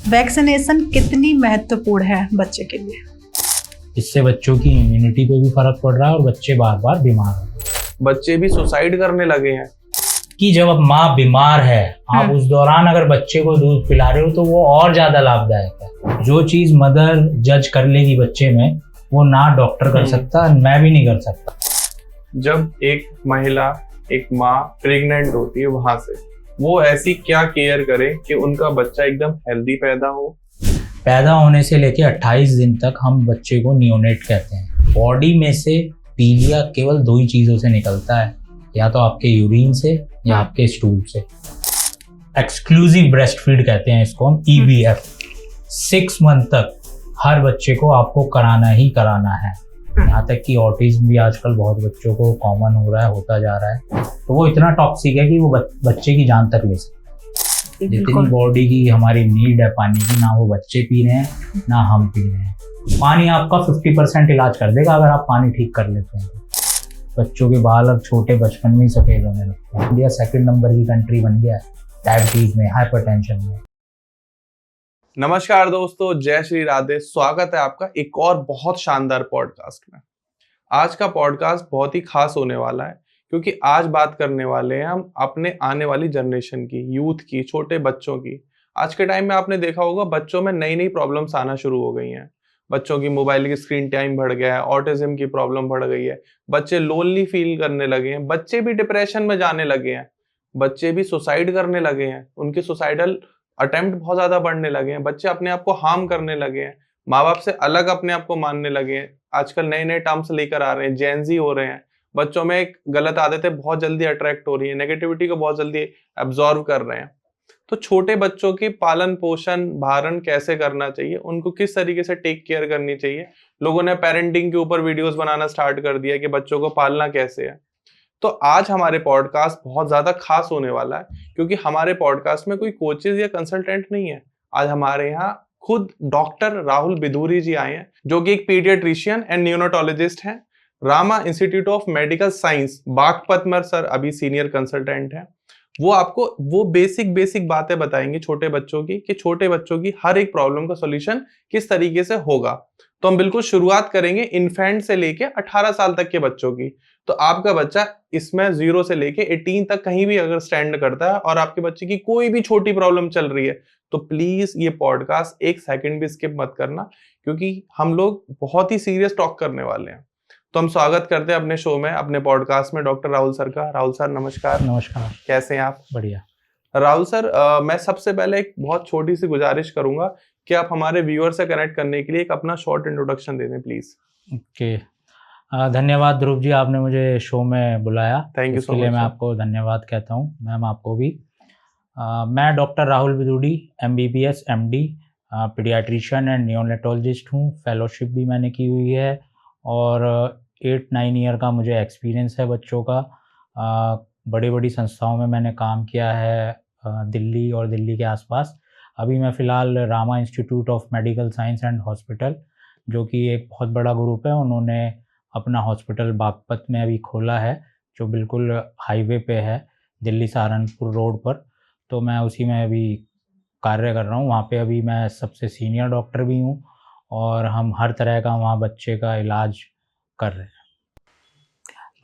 Vaccination कितनी महत्वपूर्ण है बच्चे के लिए? इससे बच्चों की इम्यूनिटी पे भी फर्क पड़ रहा है और बच्चे बार बार बीमार हो रहे हैं। बच्चे भी सुसाइड करने लगे हैं कि जब अब माँ बीमार है, आप उस दौरान अगर बच्चे को दूध पिला रहे हो तो वो और ज्यादा लाभदायक है। जो चीज मदर जज कर लेगी बच्चे में, वो ना डॉक्टर कर सकता, मैं भी नहीं कर सकता। जब एक महिला, एक माँ प्रेग्नेंट होती है, वहां से वो ऐसी क्या केयर करे कि उनका बच्चा एकदम हेल्दी पैदा हो। पैदा होने से लेके 28 दिन तक हम बच्चे को नियोनेट कहते हैं। बॉडी में से पीलिया केवल 2 ही चीजों से निकलता है, या तो आपके यूरिन से या आपके स्टूल से। एक्सक्लूसिव ब्रेस्ट फीड कहते हैं इसको हम, EBF। 6 मंथ तक हर बच्चे को आपको कराना ही कराना है। यहाँ तक कि ऑटिज्म भी आजकल बहुत बच्चों को कॉमन हो रहा है, होता जा रहा है। तो वो इतना टॉक्सिक है कि वो बच्चे की जान तक ले सकता है। जितनी बॉडी की हमारी नीड है पानी की, ना वो बच्चे पी रहे हैं ना हम पी रहे हैं। पानी आपका 50% इलाज कर देगा अगर आप पानी ठीक कर लेते हैं। बच्चों के बाल अब छोटे बचपन में ही सफेद होने लगते हैं। इंडिया 2nd नंबर की कंट्री बन गया है डायबिटीज में, हाइपरटेंशन में। नमस्कार दोस्तों, जय श्री राधे। स्वागत है आपका एक और बहुत शानदार पॉडकास्ट में। आज का पॉडकास्ट बहुत ही खास होने वाला है क्योंकि आज बात करने वाले हैं हम अपने आने वाली जनरेशन की, यूथ की, छोटे बच्चों की। आज के टाइम में आपने देखा होगा बच्चों में नई नई प्रॉब्लम्स आना शुरू हो गई हैं। बच्चों की मोबाइल की स्क्रीन टाइम बढ़ गया है, ऑटिज्म की प्रॉब्लम बढ़ गई है, बच्चे लोनली फील करने लगे हैं, बच्चे भी डिप्रेशन में जाने लगे हैं, बच्चे भी सुसाइड करने लगे हैं, उनके सुसाइडल अटेम्प्ट बहुत ज्यादा बढ़ने लगे हैं, बच्चे अपने आप को हार्म करने लगे हैं, माँ बाप से अलग अपने आप को मानने लगे हैं। आजकल नए नए टर्म्स लेकर आ रहे हैं, जेनजी हो रहे हैं। बच्चों में एक गलत आदतें बहुत जल्दी अट्रैक्ट हो रही है, नेगेटिविटी को बहुत जल्दी एब्जॉर्व कर रहे हैं। तो छोटे बच्चों की पालन पोषण भारण कैसे करना चाहिए, उनको किस तरीके से टेक केयर करनी चाहिए। लोगों ने पेरेंटिंग के ऊपर वीडियोस बनाना स्टार्ट कर दिया कि बच्चों को पालना कैसे है। तो आज हमारे पॉडकास्ट बहुत ज्यादा खास होने वाला है क्योंकि हमारे पॉडकास्ट में कोई कोचेज या कंसल्टेंट नहीं है। आज हमारे यहाँ खुद डॉक्टर राहुल बिधूरी जी आए हैं, जो कि एक पीडियाट्रिशियन एंड न्यूरोटोलॉजिस्ट हैं। Rama institute of medical science Baghpat में सर अभी सीनियर कंसल्टेंट हैं। वो आपको वो बेसिक बातें बताएंगे छोटे बच्चों की, कि छोटे बच्चों की हर एक प्रॉब्लम का सॉल्यूशन किस तरीके से होगा। तो हम बिल्कुल शुरुआत करेंगे इन्फेंट से लेके 18 साल तक के बच्चों की। तो आपका बच्चा इसमें 0 से लेके 18 तक कहीं भी अगर स्टैंड करता है और आपके बच्चे की कोई भी छोटी प्रॉब्लम चल रही है, तो प्लीज ये पॉडकास्ट 1 सेकंड भी स्किप मत करना, क्योंकि हम लोग बहुत ही सीरियस टॉक करने वाले हैं। तो हम स्वागत करते हैं अपने शो में, अपने पॉडकास्ट में डॉक्टर राहुल सर का। राहुल सर नमस्कार। नमस्कार। कैसे हैं आप? बढ़िया। राहुल सर, मैं सबसे पहले एक बहुत छोटी सी गुजारिश करूंगा कि आप हमारे व्यूअर से कनेक्ट करने के लिए एक अपना शॉर्ट इंट्रोडक्शन दे दें प्लीज। ओके, धन्यवाद ध्रुव जी, आपने मुझे शो में बुलाया। Thank you so much. इसके लिए मैं आपको धन्यवाद कहता हूँ। मैम आपको भी। मैं doctor Rahul Bidhuri, MBBS MD, paediatrician and neonatologist हूँ। फेलोशिप भी मैंने की हुई है और 8-9 ईयर का मुझे एक्सपीरियंस है बच्चों का। बड़ी बड़ी संस्थाओं में मैंने काम किया है, दिल्ली और दिल्ली के आसपास। अभी मैं फ़िलहाल Rama institute of medical science and hospital, जो कि एक बहुत बड़ा ग्रुप है, उन्होंने अपना हॉस्पिटल बागपत में अभी खोला है, जो बिल्कुल हाईवे पे है, दिल्ली सहारनपुर रोड पर। तो मैं उसी में अभी कार्य कर रहा हूँ। वहाँ पे अभी मैं सबसे सीनियर डॉक्टर भी हूँ और हम हर तरह का वहाँ बच्चे का इलाज कर रहे हैं।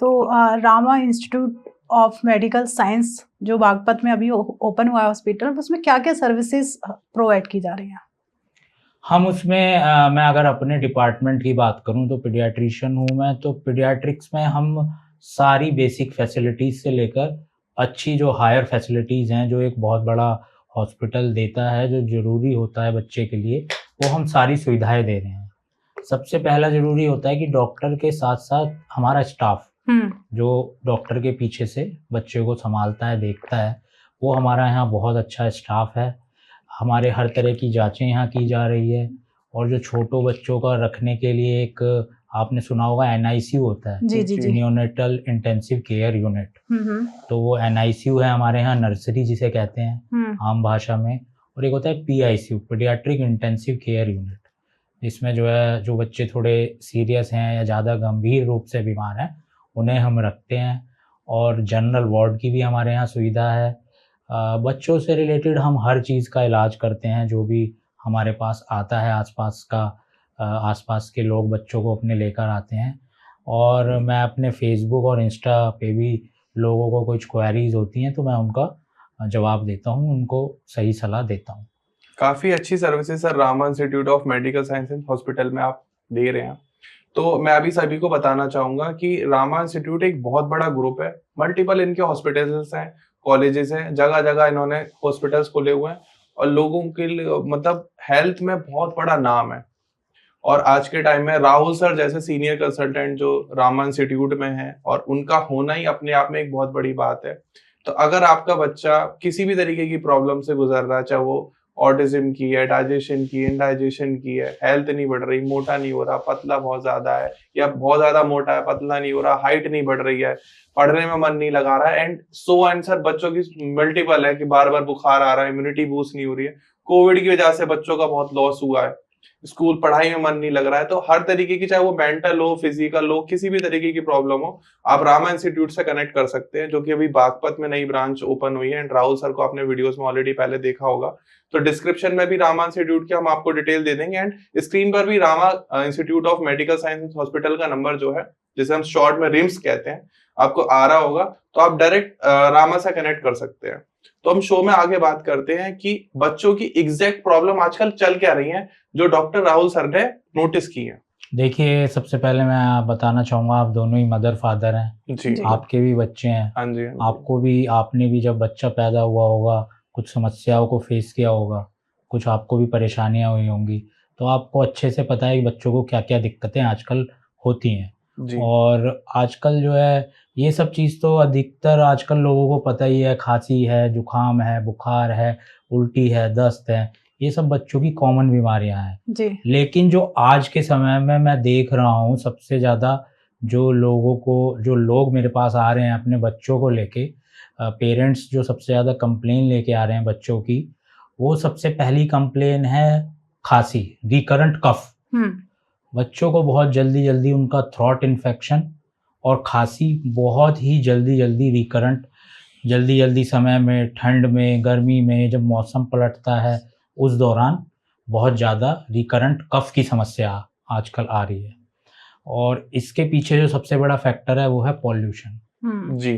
तो Rama institute of medical science जो बागपत में अभी ओपन हुआ है हॉस्पिटल, उसमें क्या क्या सर्विसेज प्रोवाइड की जा रही हैं? हम उसमें मैं अगर अपने डिपार्टमेंट की बात करूं तो पीडियाट्रिशियन हूं मैं। तो पीडियाट्रिक्स में हम सारी बेसिक फैसिलिटीज़ से लेकर अच्छी जो हायर फैसिलिटीज़ हैं, जो एक बहुत बड़ा हॉस्पिटल देता है, जो ज़रूरी होता है बच्चे के लिए, वो हम सारी सुविधाएं दे रहे हैं। सबसे पहला ज़रूरी होता है कि डॉक्टर के साथ साथ हमारा स्टाफ, जो डॉक्टर के पीछे से बच्चे को संभालता है, देखता है, वो हमारा यहाँ बहुत अच्छा स्टाफ है। हमारे हर तरह की जांचें यहाँ की जा रही है। और जो छोटों बच्चों का रखने के लिए एक, आपने सुना होगा, NICU होता है, न्यूनेटल इंटेंसिव केयर यूनिट। तो वो NICU है हमारे यहाँ, नर्सरी जिसे कहते हैं आम भाषा में। और एक होता है PICU, paediatric intensive care unit, जिसमें जो है, जो बच्चे थोड़े सीरियस हैं या ज़्यादा गंभीर रूप से बीमार हैं, उन्हें हम रखते हैं। और जनरल वार्ड की भी हमारे यहाँ सुविधा है। बच्चों से रिलेटेड हम हर चीज़ का इलाज करते हैं, जो भी हमारे पास आता है, आसपास के लोग बच्चों को अपने लेकर आते हैं। और मैं अपने फेसबुक और इंस्टा पे भी लोगों को कुछ क्वेरीज होती हैं तो मैं उनका जवाब देता हूँ, उनको सही सलाह देता हूँ। काफी अच्छी services sir Rama institute of medical science and hospital में आप दे रहे हैं। तो मैं अभी सभी को बताना चाहूंगा कि रामा इंस्टीट्यूट एक बहुत बड़ा ग्रुप है, मल्टीपल इनके हॉस्पिटल्स हैं, कॉलेजेस हैं, जगह जगह इन्होंने हॉस्पिटल्स खोले हुए हैं और लोगों के लिए मतलब हेल्थ में बहुत बड़ा नाम है। और आज के टाइम में राहुल सर जैसे सीनियर कंसल्टेंट जो रामा इंस्टीट्यूट में है, और उनका होना ही अपने आप में एक बहुत बड़ी बात है। तो अगर आपका बच्चा किसी भी तरीके की प्रॉब्लम से गुजर रहा है, चाहे वो ऑटिज्म की है, डाइजेशन की, इंडाइजेशन की है, हेल्थ नहीं बढ़ रही, मोटा नहीं हो रहा, पतला बहुत ज्यादा है, या बहुत ज्यादा मोटा है, पतला नहीं हो रहा, हाइट नहीं बढ़ रही है, पढ़ने में मन नहीं लगा रहा है, एंड सो आंसर बच्चों की मल्टीपल है कि बार बार बुखार आ रहा है, इम्यूनिटी बूस्ट नहीं हो रही है, कोविड की वजह से बच्चों का बहुत लॉस हुआ है, स्कूल पढ़ाई में मन नहीं लग रहा है, तो हर तरीके की, चाहे वो मेंटल हो, फिजिकल हो, किसी भी तरीके की प्रॉब्लम हो, आप रामा इंस्टीट्यूट से कनेक्ट कर सकते हैं, जो कि अभी बागपत में नई ब्रांच ओपन हुई है। एंड राहुल सर को आपने वीडियोस में ऑलरेडी पहले देखा होगा, तो डिस्क्रिप्शन में भी रामा इंस्टीट्यूट की हम आपको डिटेल दे देंगे, एंड स्क्रीन पर भी Rama institute of medical science hospital का नंबर जो है, जिसे हम शॉर्ट में रिम्स कहते हैं, आपको आ रहा होगा, तो आप डायरेक्ट रामा से कनेक्ट कर सकते हैं। तो हम शो में आगे बात करते हैं कि बच्चों की एग्जैक्ट प्रॉब्लम आजकल चल क्या रही है, जो डॉक्टर राहुल सर ने नोटिस की है। देखिए, सबसे पहले मैं बताना चाहूँगा, आप दोनों ही मदर फादर हैं, जी, आपके भी बच्चे हैं, हाँ जी, हाँ जी। आपने भी जब बच्चा पैदा हुआ होगा कुछ समस्याओं को फेस किया होगा, कुछ आपको भी परेशानियाँ हुई होंगी, तो आपको अच्छे से पता है कि बच्चों को क्या क्या दिक्कतें आजकल होती हैं। जी, और आजकल जो है ये सब चीज़ तो अधिकतर आजकल लोगों को पता ही है, खांसी है, जुकाम है, बुखार है, उल्टी है, दस्त है, ये सब बच्चों की कॉमन बीमारियां हैं। जी। लेकिन जो आज के समय में मैं देख रहा हूँ सबसे ज़्यादा, जो लोग मेरे पास आ रहे हैं अपने बच्चों को लेके, पेरेंट्स जो सबसे ज़्यादा कंप्लेन लेके आ रहे हैं बच्चों की, वो सबसे पहली कंप्लेन है खांसी, रिकरेंट कफ। बच्चों को बहुत जल्दी जल्दी उनका थ्रोट इन्फेक्शन और खांसी बहुत ही जल्दी जल्दी रिकरेंट, जल्दी जल्दी समय में, ठंड में, गर्मी में, जब मौसम पलटता है उस दौरान बहुत ज़्यादा रिकरेंट कफ की समस्या आजकल आ रही है। और इसके पीछे जो सबसे बड़ा फैक्टर है वो है पॉल्यूशन। जी,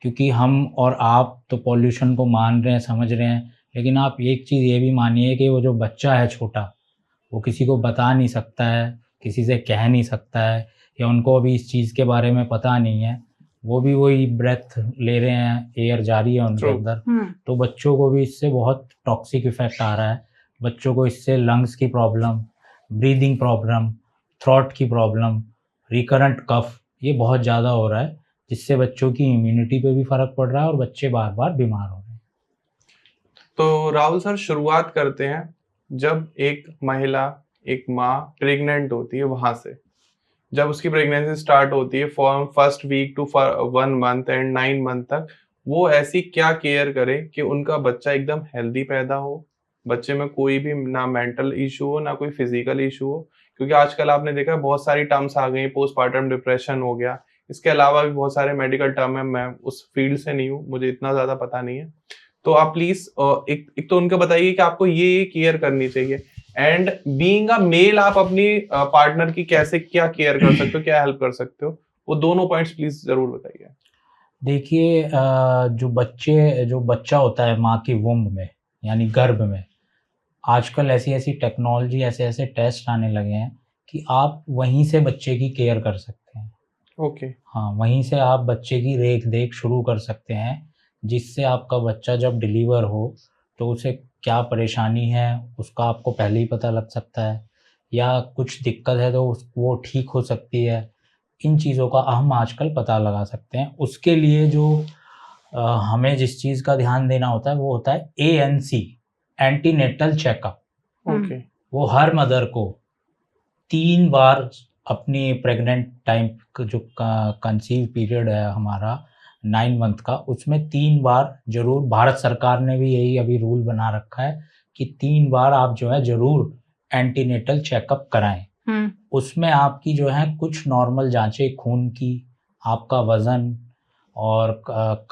क्योंकि हम और आप तो पॉल्यूशन को मान रहे हैं, समझ रहे हैं, लेकिन आप एक चीज़ ये भी मानिए कि वो जो बच्चा है छोटा, वो किसी को बता नहीं सकता है, किसी से कह नहीं सकता है, या उनको अभी इस चीज़ के बारे में पता नहीं है, वो भी वही ब्रेथ ले रहे हैं, एयर जा रही है उनके True. अंदर, तो बच्चों को भी इससे बहुत टॉक्सिक इफेक्ट आ रहा है। बच्चों को इससे लंग्स की प्रॉब्लम, ब्रीदिंग प्रॉब्लम, थ्रोट की प्रॉब्लम, रिकरेंट कफ, ये बहुत ज़्यादा हो रहा है, जिससे बच्चों की इम्यूनिटी पे भी फ़र्क पड़ रहा है और बच्चे बार बार बीमार हो रहे हैं। तो राहुल सर शुरुआत करते हैं, जब एक महिला, एक माँ प्रेग्नेंट होती है, वहां से जब उसकी प्रेगनेंसी स्टार्ट होती है, from first week to 1 month and 9 month तक, वो ऐसी क्या केयर करे कि उनका बच्चा एकदम हेल्दी पैदा हो, बच्चे में कोई भी ना मेंटल इशू हो, ना कोई फिजिकल इशू हो। क्योंकि आजकल आपने देखा बहुत सारी टर्म्स आ गई, पोस्टपार्टम डिप्रेशन हो गया, इसके अलावा भी बहुत सारे मेडिकल टर्म है, मैं उस फील्ड से नहीं हूँ, मुझे इतना ज्यादा पता नहीं है। तो आप प्लीज एक तो उनको बताइए कि आपको ये केयर करनी चाहिए, एंड बीइंग अ मेल आप अपनी पार्टनर की कैसे क्या केयर कर सकते हो, क्या हेल्प कर सकते हो, वो दोनों पॉइंट्स प्लीज जरूर बताइए। देखिए, जो बच्चा होता है माँ की वुम्ब में, यानी गर्भ में, आजकल ऐसी ऐसी टेक्नोलॉजी, ऐसे ऐसे टेस्ट आने लगे हैं कि आप वहीं से बच्चे की केयर कर सकते हैं। ओके, हाँ, वहीं से आप बच्चे की रेख देख शुरू कर सकते हैं, जिससे आपका बच्चा जब डिलीवर हो तो उसे क्या परेशानी है उसका आपको पहले ही पता लग सकता है, या कुछ दिक्कत है तो वो ठीक हो सकती है। इन चीज़ों का हम आजकल पता लगा सकते हैं। उसके लिए जो हमें जिस चीज़ का ध्यान देना होता है वो होता है ANC, एंटीनेटल चेकअप। ओके, वो हर मदर को 3 बार अपनी प्रेग्नेंट टाइम जो कंसीव पीरियड है हमारा 9 मंथ का, उसमें 3 बार जरूर, भारत सरकार ने भी यही अभी रूल बना रखा है कि 3 बार आप जो है जरूर एंटीनेटल चेकअप कराएं। उसमें आपकी जो है कुछ नॉर्मल जांचें, खून की, आपका वज़न, और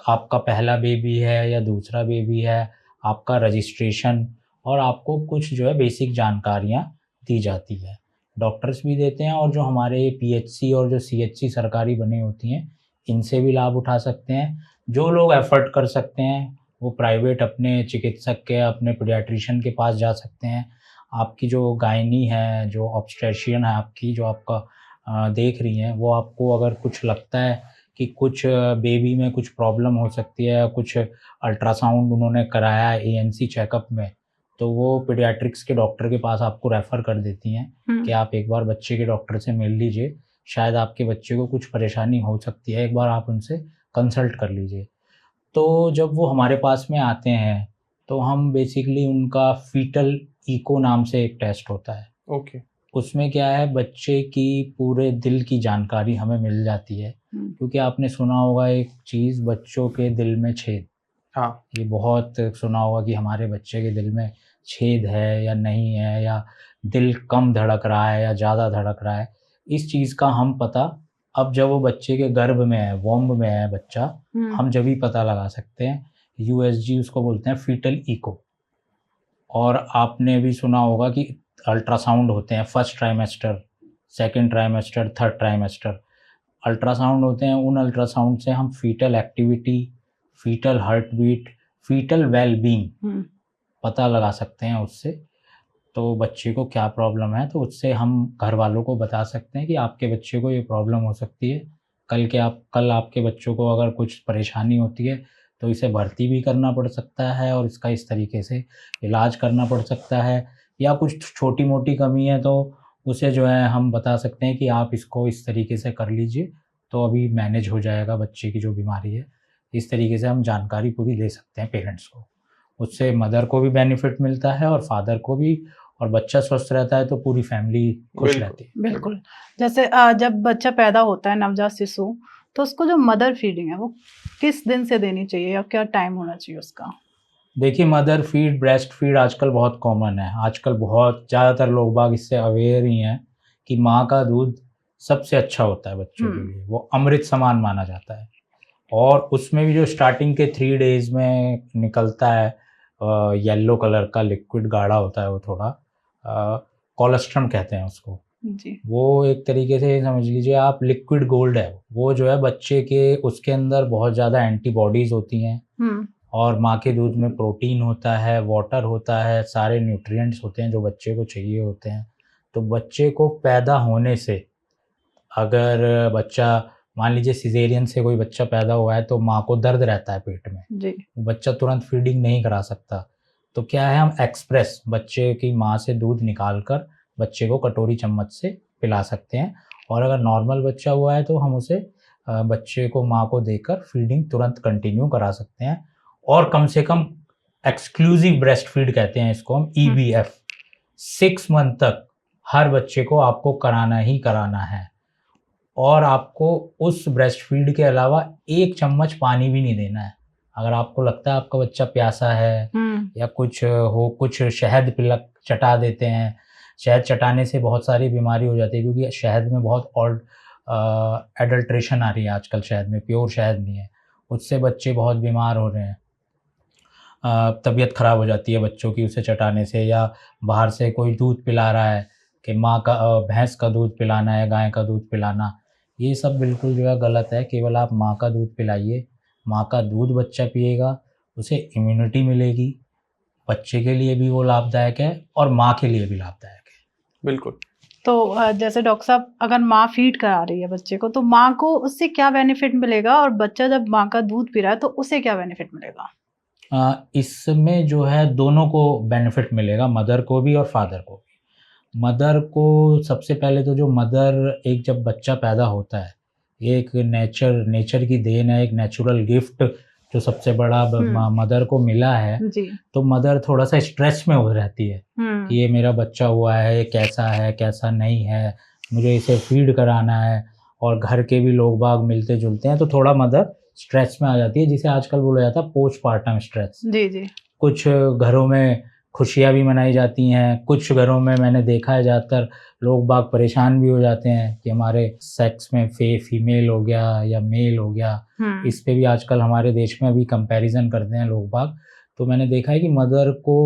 आपका पहला बेबी है या दूसरा बेबी है, आपका रजिस्ट्रेशन, और आपको कुछ जो है बेसिक जानकारियाँ दी जाती है। डॉक्टर्स भी देते हैं और जो हमारे पीएचसी और जो सीएचसी सरकारी बने होती हैं, इनसे भी लाभ उठा सकते हैं। जो लोग एफर्ट कर सकते हैं वो प्राइवेट अपने चिकित्सक के, अपने पीडियाट्रिशियन के पास जा सकते हैं। आपकी जो गायनी है, जो ऑब्स्टेट्रिशियन है आपकी, जो आपका देख रही हैं, वो आपको अगर कुछ लगता है कि कुछ बेबी में कुछ प्रॉब्लम हो सकती है, कुछ अल्ट्रासाउंड उन्होंने कराया है एएनसी चेकअप में, तो वो पीडियाट्रिक्स के डॉक्टर के पास आपको रेफ़र कर देती हैं कि आप एक बार बच्चे के डॉक्टर से मिल लीजिए, शायद आपके बच्चे को कुछ परेशानी हो सकती है, एक बार आप उनसे कंसल्ट कर लीजिए। तो जब वो हमारे पास में आते हैं, तो हम बेसिकली उनका फीटल इको नाम से एक टेस्ट होता है। ओके। उसमें क्या है, बच्चे की पूरे दिल की जानकारी हमें मिल जाती है, क्योंकि आपने सुना होगा एक चीज़, बच्चों के दिल में छेद। हाँ, ये बहुत सुना होगा कि हमारे बच्चे के दिल में छेद है या नहीं है, या दिल कम धड़क रहा है या ज़्यादा धड़क रहा है। इस चीज़ का हम पता अब जब वो बच्चे के गर्भ में है, वॉम्ब में है बच्चा, हम जब ही पता लगा सकते हैं। यूएसजी उसको बोलते हैं, फीटल इको। और आपने भी सुना होगा कि अल्ट्रासाउंड होते हैं first trimester, second trimester, third trimester. Ultrasound होते हैं, उन अल्ट्रासाउंड से हम fetal activity, fetal heart beat, fetal wellbeing पता लगा सकते हैं उससे। तो बच्चे को क्या प्रॉब्लम है, तो उससे हम घर वालों को बता सकते हैं कि आपके बच्चे को ये प्रॉब्लम हो सकती है। कल आपके बच्चों को अगर कुछ परेशानी होती है तो इसे भर्ती भी करना पड़ सकता है और इसका इस तरीके से इलाज करना पड़ सकता है, या कुछ छोटी मोटी कमी है तो उसे जो है हम बता सकते हैं कि आप इसको इस तरीके से कर लीजिए, तो अभी मैनेज हो जाएगा बच्चे की जो बीमारी है। इस तरीके से हम जानकारी पूरी दे सकते हैं पेरेंट्स को। उससे मदर को भी बेनिफिट मिलता है और फादर को भी, और बच्चा स्वस्थ रहता है तो पूरी फैमिली खुश बिल्कुल। रहती है। बिल्कुल। जैसे जब बच्चा पैदा होता है, नवजात शिशु, तो उसको जो मदर फीडिंग है वो किस दिन से देनी चाहिए या क्या टाइम होना चाहिए उसका? देखिए, मदर फीड, ब्रेस्ट फीड आजकल बहुत कॉमन है। आजकल बहुत ज़्यादातर लोग बाग इससे अवेयर ही हैं कि माँ का दूध सबसे अच्छा होता है बच्चों के लिए, वो अमृत समान माना जाता है। और उसमें भी जो स्टार्टिंग के 3 डेज़ में निकलता है येलो कलर का लिक्विड गाढ़ा होता है, वो थोड़ा कोलोस्ट्रम कहते हैं उसको। जी। वो एक तरीके से समझ लीजिए आप लिक्विड गोल्ड है। वो जो है बच्चे के, उसके अंदर बहुत ज़्यादा एंटीबॉडीज़ होती हैं और माँ के दूध में प्रोटीन होता है, वाटर होता है, सारे न्यूट्रिएंट्स होते हैं जो बच्चे को चाहिए होते हैं। तो बच्चे को पैदा होने से, अगर बच्चा मान लीजिए सिज़ेरियन से कोई बच्चा पैदा हुआ है तो माँ को दर्द रहता है पेट में, जी। वो बच्चा तुरंत फीडिंग नहीं करा सकता। तो क्या है, हम एक्सप्रेस बच्चे की माँ से दूध निकाल कर बच्चे को कटोरी चम्मच से पिला सकते हैं। और अगर नॉर्मल बच्चा हुआ है तो हम उसे बच्चे को माँ को देकर फीडिंग तुरंत कंटिन्यू करा सकते हैं। और कम से कम एक्सक्लूसिव ब्रेस्ट फीड कहते हैं इसको हम, EBF, 6 मंथ तक हर बच्चे को आपको कराना ही कराना है। और आपको उस ब्रेस्ट फीड के अलावा 1 चम्मच पानी भी नहीं देना है। अगर आपको लगता है आपका बच्चा प्यासा है या कुछ शहद चटा देते हैं। शहद चटाने से बहुत सारी बीमारी हो जाती है, क्योंकि शहद में बहुत एडल्ट्रेशन आ रही है आजकल, शहद में प्योर शहद नहीं है। उससे बच्चे बहुत बीमार हो रहे हैं, तबीयत ख़राब हो जाती है बच्चों की उसे चटाने से। या बाहर से कोई दूध पिला रहा है कि भैंस का दूध पिलाना है, गाय का दूध पिलाना, ये सब बिल्कुल जो है गलत है। केवल आप माँ का दूध पिलाइए। माँ का दूध बच्चा पिएगा, उसे इम्यूनिटी मिलेगी, बच्चे के लिए भी वो लाभदायक है और माँ के लिए भी लाभदायक है। बिल्कुल। तो जैसे डॉक्टर साहब, अगर माँ फीड करा रही है बच्चे को, तो माँ को उससे क्या बेनिफिट मिलेगा, और बच्चा जब माँ का दूध पी रहा है तो उसे क्या बेनिफिट मिलेगा? इसमें जो है दोनों को बेनिफिट मिलेगा, मदर को भी और फादर को भी। मदर को सबसे पहले तो, जो मदर एक जब बच्चा पैदा होता है, ये एक नेचर की देन है, एक नेचुरल गिफ्ट जो सबसे बड़ा मदर को मिला है। जी। तो मदर थोड़ा सा स्ट्रेस में हो रहती है कि ये मेरा बच्चा हुआ है, ये कैसा है कैसा नहीं है, मुझे इसे फीड कराना है, और घर के भी लोग बाग मिलते जुलते हैं, तो थोड़ा मदर स्ट्रेस में आ जाती है, जिसे आजकल बोला जाता है पोस्टपार्टम स्ट्रेस। जी जी। कुछ घरों में खुशियाँ भी मनाई जाती हैं, कुछ घरों में मैंने देखा है ज़्यादातर लोग बाग परेशान भी हो जाते हैं कि हमारे सेक्स में फीमेल हो गया या मेल हो गया। इस पे भी आजकल हमारे देश में अभी कंपैरिजन करते हैं लोग बाग। तो मैंने देखा है कि मदर को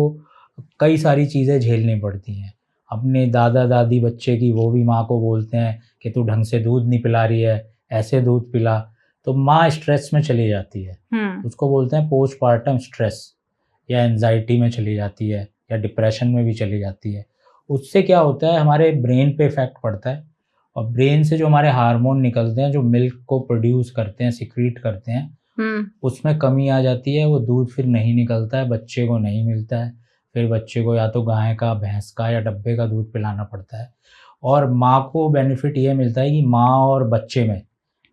कई सारी चीज़ें झेलनी पड़ती हैं। अपने दादा दादी बच्चे की वो भी माँ को बोलते हैं कि तू ढंग से दूध नहीं पिला रही है, ऐसे दूध पिला, तो माँ स्ट्रेस में चली जाती है। उसको बोलते हैं पोस्टपार्टम स्ट्रेस, या एंजाइटी में चली जाती है, या डिप्रेशन में भी चली जाती है। उससे क्या होता है, हमारे ब्रेन पे इफेक्ट पड़ता है, और ब्रेन से जो हमारे हार्मोन निकलते हैं, जो मिल्क को प्रोड्यूस करते हैं, सिक्रीट करते हैं, उसमें कमी आ जाती है। वो दूध फिर नहीं निकलता है, बच्चे को नहीं मिलता है। फिर बच्चे को या तो गाय का, भैंस का या डब्बे का दूध पिलाना पड़ता है। और माँ को बेनिफिट ये मिलता है कि माँ और बच्चे में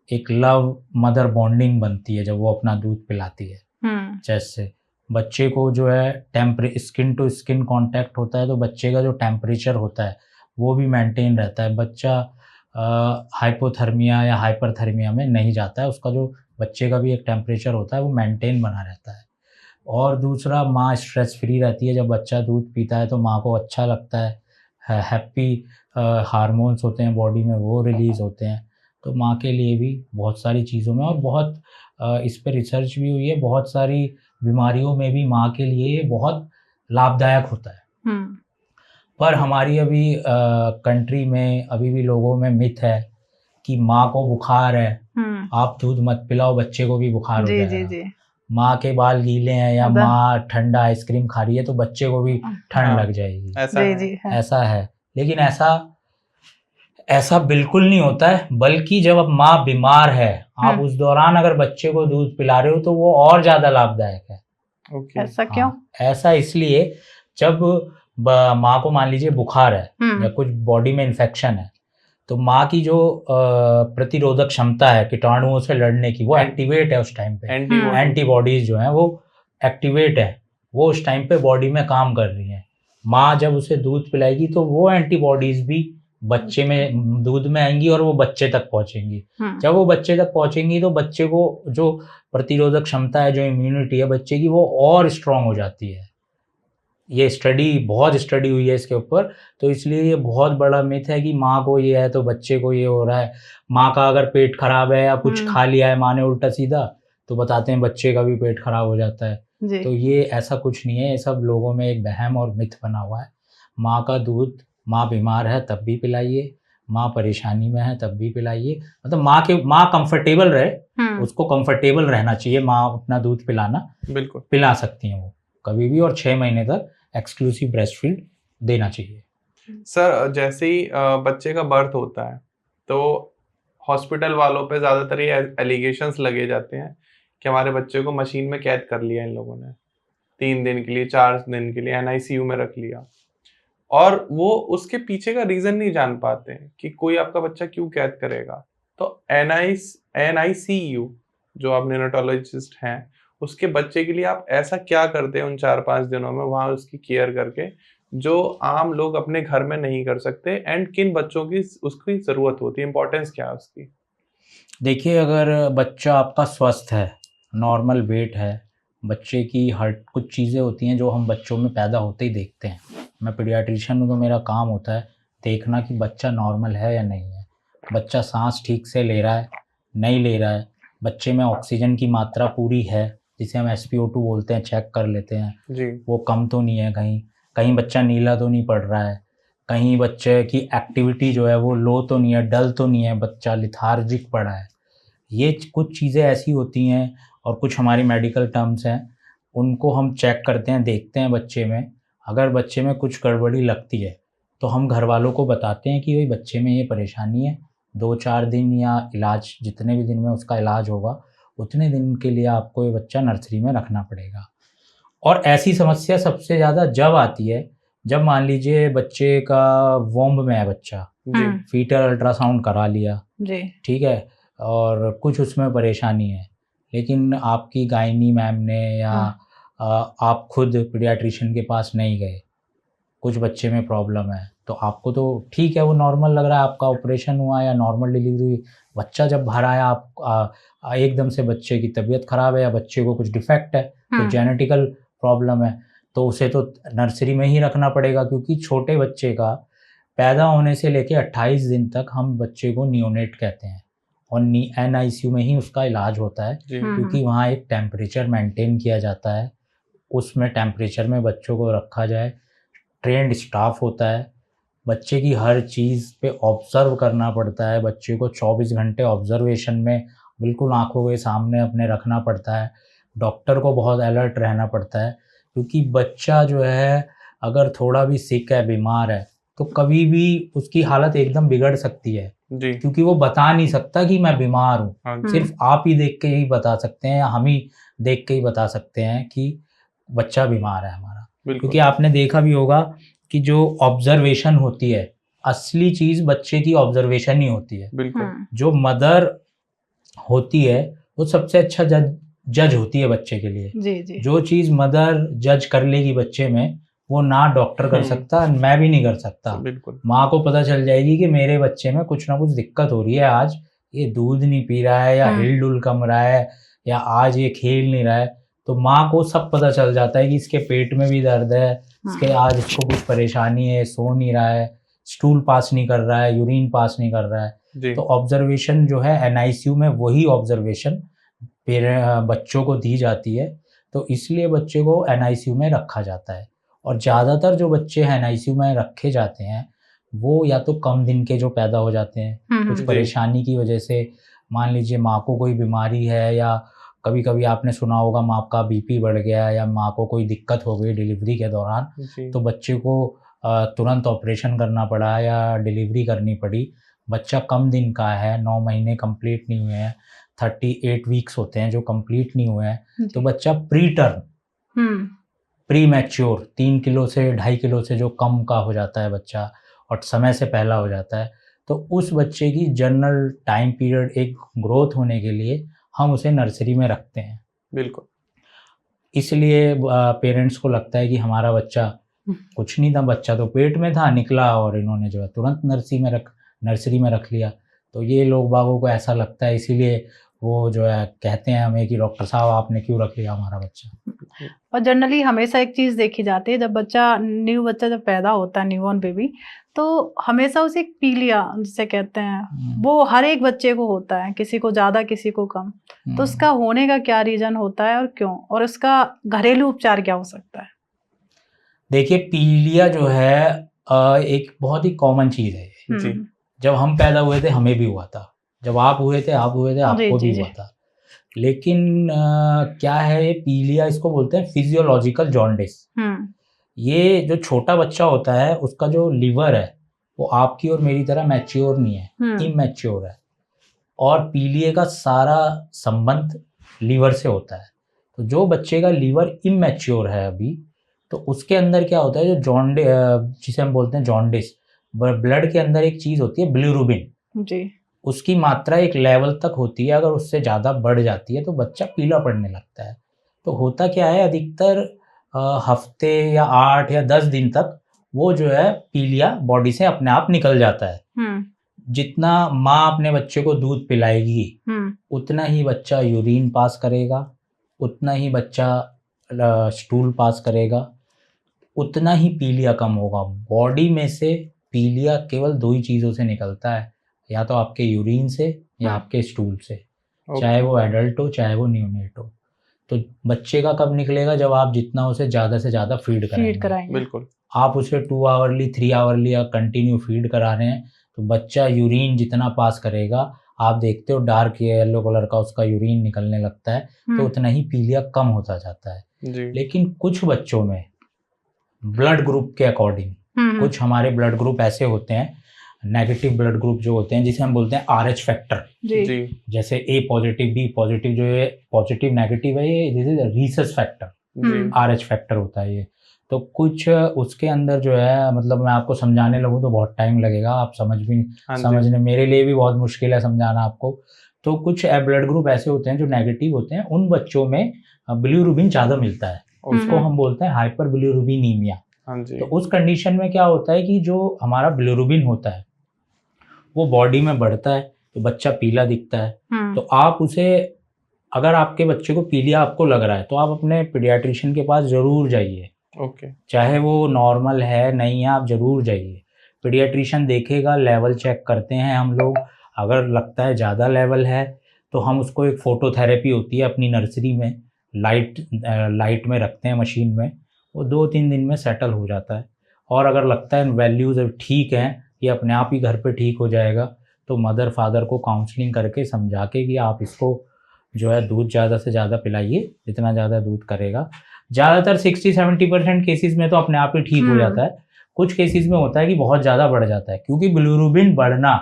एक लव मदर बॉन्डिंग बनती है जब वो अपना दूध पिलाती है। जैसे बच्चे को जो है स्किन टू स्किन कांटेक्ट होता है, तो बच्चे का जो टेम्परेचर होता है वो भी मेंटेन रहता है। बच्चा हाइपोथर्मिया या हाइपरथर्मिया में नहीं जाता है, उसका जो बच्चे का भी एक टेम्परेचर होता है वो मेंटेन बना रहता है। और दूसरा, माँ स्ट्रेस फ्री रहती है। जब बच्चा दूध पीता है तो माँ को अच्छा लगता है, हैप्पी हार्मोन्स होते हैं बॉडी में, वो रिलीज़ होते हैं। तो माँ के लिए भी बहुत सारी चीज़ों में, और बहुत इस पे रिसर्च भी हुई है, बहुत सारी बीमारियों में भी माँ के लिए बहुत लाभदायक होता है। पर हमारी अभी कंट्री में अभी भी लोगों में मिथ है कि माँ को बुखार है, आप दूध मत पिलाओ, बच्चे को भी बुखार हो जाएगा। माँ के बाल गीले हैं या माँ ठंडा आइसक्रीम खा रही है तो बच्चे को भी ठंड लग जाएगी। ऐसा है, लेकिन ऐसा बिल्कुल नहीं होता है। बल्कि जब अब माँ बीमार है, आप उस दौरान अगर बच्चे को दूध पिला रहे हो तो वो और ज्यादा लाभदायक है। ऐसा क्यों? ऐसा इसलिए, जब माँ को मान लीजिए बुखार है या कुछ बॉडी में इन्फेक्शन है, तो माँ की जो प्रतिरोधक क्षमता है कीटाणुओं से लड़ने की, वो एक्टिवेट है उस टाइम पे। एंटीबॉडीज जो हैं वो एक्टिवेट है, वो उस टाइम पे बॉडी में काम कर रही हैं। माँ जब उसे दूध पिलाएगी तो वो एंटीबॉडीज भी बच्चे में दूध में आएंगी और वो बच्चे तक पहुंचेंगी। जब वो बच्चे तक पहुंचेंगी तो बच्चे को जो प्रतिरोधक क्षमता है, जो इम्यूनिटी है बच्चे की, वो और स्ट्रांग हो जाती है। ये बहुत स्टडी हुई है इसके ऊपर। तो इसलिए ये बहुत बड़ा मिथ है कि माँ को ये है तो बच्चे को ये हो रहा है। माँ का अगर पेट खराब है या कुछ खा लिया है माँ ने उल्टा सीधा, तो बताते हैं बच्चे का भी पेट खराब हो जाता है। तो ये ऐसा कुछ नहीं है, ये सब लोगों में एक वहम और मिथ बना हुआ है। माँ का दूध, माँ बीमार है तब भी पिलाइए, माँ परेशानी में है तब भी पिलाइए। मतलब माँ कंफर्टेबल रहे, उसको कंफर्टेबल रहना चाहिए। माँ अपना दूध पिलाना बिल्कुल पिला सकती हैं वो कभी भी, और 6 महीने तक एक्सक्लूसिव ब्रेस्ट फीड देना चाहिए। सर, जैसे ही बच्चे का बर्थ होता है तो हॉस्पिटल वालों पे ज़्यादातर ये एलिगेशंस लगे जाते हैं कि हमारे बच्चे को मशीन में कैद कर लिया इन लोगों ने, 3 दिन के लिए, 4 दिन के लिए NICU में रख लिया, और वो उसके पीछे का रीज़न नहीं जान पाते कि कोई आपका बच्चा क्यों कैद करेगा। तो NICU, जो आप नियोनेटोलॉजिस्ट हैं, उसके बच्चे के लिए आप ऐसा क्या करते हैं उन 4-5 दिनों में वहाँ उसकी केयर करके, जो आम लोग अपने घर में नहीं कर सकते, एंड किन बच्चों की उसकी ज़रूरत होती है, इंपॉर्टेंस क्या है उसकी? देखिए, अगर बच्चा आपका स्वस्थ है, नॉर्मल वेट है, बच्चे की कुछ चीज़ें होती हैं जो हम बच्चों में पैदा होते ही देखते हैं। मैं पीडियाट्रिशियन हूँ तो मेरा काम होता है देखना कि बच्चा नॉर्मल है या नहीं है। बच्चा सांस ठीक से ले रहा है, नहीं ले रहा है, बच्चे में ऑक्सीजन की मात्रा पूरी है, जिसे हम SpO2 बोलते हैं, चेक कर लेते हैं जी। वो कम तो नहीं है, कहीं बच्चा नीला तो नहीं पड़ रहा है, कहीं बच्चे की एक्टिविटी जो है वो लो तो नहीं है, डल तो नहीं है, बच्चा लिथार्जिक पड़ा है। ये कुछ चीज़ें ऐसी होती हैं, और कुछ हमारी मेडिकल टर्म्स हैं, उनको हम चेक करते हैं, देखते हैं बच्चे में। अगर बच्चे में कुछ गड़बड़ी लगती है तो हम घर वालों को बताते हैं कि भाई बच्चे में ये परेशानी है, 2-4 दिन या इलाज, जितने भी दिन में उसका इलाज होगा उतने दिन के लिए आपको ये बच्चा नर्सरी में रखना पड़ेगा। और ऐसी समस्या सबसे ज़्यादा जब आती है जब मान लीजिए बच्चे का वोम्ब में है बच्चा, फीटल अल्ट्रासाउंड करा लिया, ठीक है, और कुछ उसमें परेशानी है, लेकिन आपकी गायनी मैम ने या आप खुद पीडियाट्रिशियन के पास नहीं गए, कुछ बच्चे में प्रॉब्लम है, तो आपको तो ठीक है, वो नॉर्मल लग रहा है, आपका ऑपरेशन हुआ या नॉर्मल डिलीवरी हुई, बच्चा जब बाहर आया आप एकदम से बच्चे की तबीयत खराब है या बच्चे को कुछ डिफेक्ट है, कुछ जेनेटिकल प्रॉब्लम है, तो उसे तो नर्सरी में ही रखना पड़ेगा। क्योंकि छोटे बच्चे का पैदा होने से लेके 28 दिन तक हम बच्चे को नियोनेट कहते हैं, और NICU में ही उसका इलाज होता है, क्योंकि वहाँ एक टेम्परेचर मेंटेन किया जाता है, उसमें टेम्परेचर में बच्चों को रखा जाए, ट्रेंड स्टाफ होता है, बच्चे की हर चीज़ पे ऑब्ज़र्व करना पड़ता है, बच्चे को 24 घंटे ऑब्ज़र्वेशन में बिल्कुल आँखों के सामने अपने रखना पड़ता है, डॉक्टर को बहुत अलर्ट रहना पड़ता है, क्योंकि बच्चा जो है अगर थोड़ा भी सिक है, बीमार है, तो कभी भी उसकी हालत एकदम बिगड़ सकती है, जी। क्योंकि वो बता नहीं सकता कि मैं बीमार हूँ। हाँ जी। सिर्फ आप ही देख के ही बता सकते हैं या हम ही देख के ही बता सकते हैं कि बच्चा बीमार है हमारा। बिल्कुल। क्योंकि आपने देखा भी होगा कि जो ऑब्जर्वेशन होती है, असली चीज़ बच्चे की ऑब्जर्वेशन ही होती है। बिल्कुल। जो मदर होती है वो सबसे अच्छा जज होती है बच्चे के लिए। जी, जी। जो चीज़ मदर जज कर लेगी बच्चे में, वो ना डॉक्टर कर सकता, मैं भी नहीं कर सकता। बिल्कुल। माँ को पता चल जाएगी कि मेरे बच्चे में कुछ ना कुछ दिक्कत हो रही है, आज ये दूध नहीं पी रहा है या हिल-डुल कम रहा है या आज ये खेल नहीं रहा है, तो माँ को सब पता चल जाता है कि इसके पेट में भी दर्द है, इसके आज इसको कुछ परेशानी है, सो नहीं रहा है, स्टूल पास नहीं कर रहा है, यूरिन पास नहीं कर रहा है। जी। तो ऑब्जर्वेशन जो है एनआईसीयू में वही ऑब्जर्वेशन बच्चों को दी जाती है, तो इसलिए बच्चे को एनआईसीयू में रखा जाता है। और ज़्यादातर जो बच्चे एनआईसीयू में रखे जाते हैं वो या तो कम दिन के जो पैदा हो जाते हैं, कुछ जी। परेशानी की वजह से, मान लीजिए माँ को कोई बीमारी है या कभी-कभी आपने सुना होगा माँ का बीपी बढ़ गया या माँ को कोई दिक्कत हो गई डिलीवरी के दौरान, जी। तो बच्चे को तुरंत ऑपरेशन करना पड़ा या डिलीवरी करनी पड़ी। बच्चा कम दिन का है, 9 महीने कंप्लीट नहीं हुए हैं, 38 वीक्स होते हैं जो कंप्लीट नहीं हुए हैं, तो बच्चा pre term, pre mature 3 kilo से 2.5 किलो से जो कम का हो जाता है बच्चा और समय से पहला हो जाता है, तो उस बच्चे की जनरल टाइम पीरियड एक ग्रोथ होने के लिए हम उसे नर्सरी में रखते हैं। बिल्कुल। इसलिए पेरेंट्स को लगता है कि हमारा बच्चा कुछ नहीं था, बच्चा तो पेट में था, निकला और इन्होंने जो है तुरंत नर्सरी में रख लिया। तो ये लोग बागों को ऐसा लगता है, इसीलिए वो जो है कहते हैं हमें कि डॉक्टर साहब आपने क्यों रख लिया हमारा बच्चा। और जनरली हमेशा एक चीज़ देखी जाती है, जब बच्चा जब पैदा होता है, न्यूबॉर्न बेबी, तो हमेशा उसे एक पीलिया जिसे कहते हैं, वो हर एक बच्चे को होता है, किसी को ज़्यादा किसी को कम। तो उसका होने का क्या रीज़न होता है और क्यों, और उसका घरेलू उपचार क्या हो सकता है? देखिए पीलिया जो है एक बहुत ही कॉमन चीज़ है ये। जी। जब हम पैदा हुए थे हमें भी हुआ था, जब आप हुए थे आपको भी हुआ था। लेकिन क्या है ये पीलिया, इसको बोलते हैं फिजियोलॉजिकल जॉन्डिस। ये जो छोटा बच्चा होता है उसका जो लीवर है वो आपकी और मेरी तरह मैच्योर नहीं है, इमैच्योर है, और पीलिया का सारा संबंध लीवर से होता है। तो जो बच्चे का लीवर इमैच्योर है अभी, तो उसके अंदर क्या होता है, जो जॉन्डिस जिसे हम बोलते हैं जॉन्डिस, ब्लड के अंदर एक चीज़ होती है बिलिरुबिन जी, उसकी मात्रा एक लेवल तक होती है, अगर उससे ज़्यादा बढ़ जाती है तो बच्चा पीला पड़ने लगता है। तो होता क्या है, अधिकतर हफ्ते या 8 या 10 दिन तक वो जो है पीलिया बॉडी से अपने आप निकल जाता है। जितना माँ अपने बच्चे को दूध पिलाएगी उतना ही बच्चा यूरिन पास करेगा, उतना ही बच्चा स्टूल पास करेगा, उतना ही पीलिया कम होगा। बॉडी में से पीलिया केवल 2 ही चीज़ों से निकलता है, या तो आपके यूरिन से या आपके स्टूल से, चाहे वो एडल्ट हो चाहे वो न्यूनेट हो। तो बच्चे का कब निकलेगा, जब आप जितना उसे ज़्यादा से ज़्यादा फीड कराएंगे। बिल्कुल। आप उसे 2 आवरली 3 आवरली या कंटिन्यू फीड करा रहे हैं तो बच्चा यूरिन जितना पास करेगा, आप देखते हो डार्क येलो कलर का उसका यूरिन निकलने लगता है, तो उतना ही पीलिया कम होता जाता है जी। लेकिन कुछ बच्चों में ब्लड ग्रुप के अकॉर्डिंग, कुछ हमारे ब्लड ग्रुप ऐसे होते हैं, नेगेटिव ब्लड ग्रुप जो होते हैं जिसे हम बोलते हैं RH फैक्टर जी। जैसे A पॉजिटिव, B पॉजिटिव, जो ये पॉजिटिव नेगेटिव है, ये this is Rhesus factor, RH factor होता है ये। तो कुछ उसके अंदर जो है, मतलब मैं आपको समझाने लगूँ तो बहुत टाइम लगेगा, आप समझने मेरे लिए भी बहुत मुश्किल है समझाना आपको। तो कुछ ब्लड ग्रुप ऐसे होते हैं जो नेगेटिव होते हैं, उन बच्चों में बिलिरुबिन ज़्यादा मिलता है, उसको हम बोलते हैं हाइपर बिलिरुबिनीमिया। तो उस कंडीशन में क्या होता है कि जो हमारा बिलिरुबिन होता है वो बॉडी में बढ़ता है तो बच्चा पीला दिखता है। तो आप उसे, अगर आपके बच्चे को पीलिया आपको लग रहा है तो आप अपने पीडियाट्रिशियन के पास ज़रूर जाइए। चाहे वो नॉर्मल है नहीं है, आप ज़रूर जाइए, पीडियाट्रिशियन देखेगा, लेवल चेक करते हैं हम लोग। अगर लगता है ज़्यादा लेवल है तो हम उसको, एक फ़ोटोथेरेपी होती है अपनी नर्सरी में, लाइट में रखते हैं मशीन में, वो 2-3 दिन में सेटल हो जाता है। और अगर लगता है वैल्यूज़ ठीक हैं, ये अपने आप ही घर पे ठीक हो जाएगा, तो मदर फादर को काउंसलिंग करके समझा के कि आप इसको जो है दूध ज़्यादा से ज़्यादा पिलाइए, जितना ज़्यादा दूध करेगा। ज़्यादातर 60-70% केसेस में तो अपने आप ही ठीक हो जाता है। कुछ केसेस में होता है कि बहुत ज़्यादा बढ़ जाता है, क्योंकि बिलिरुबिन बढ़ना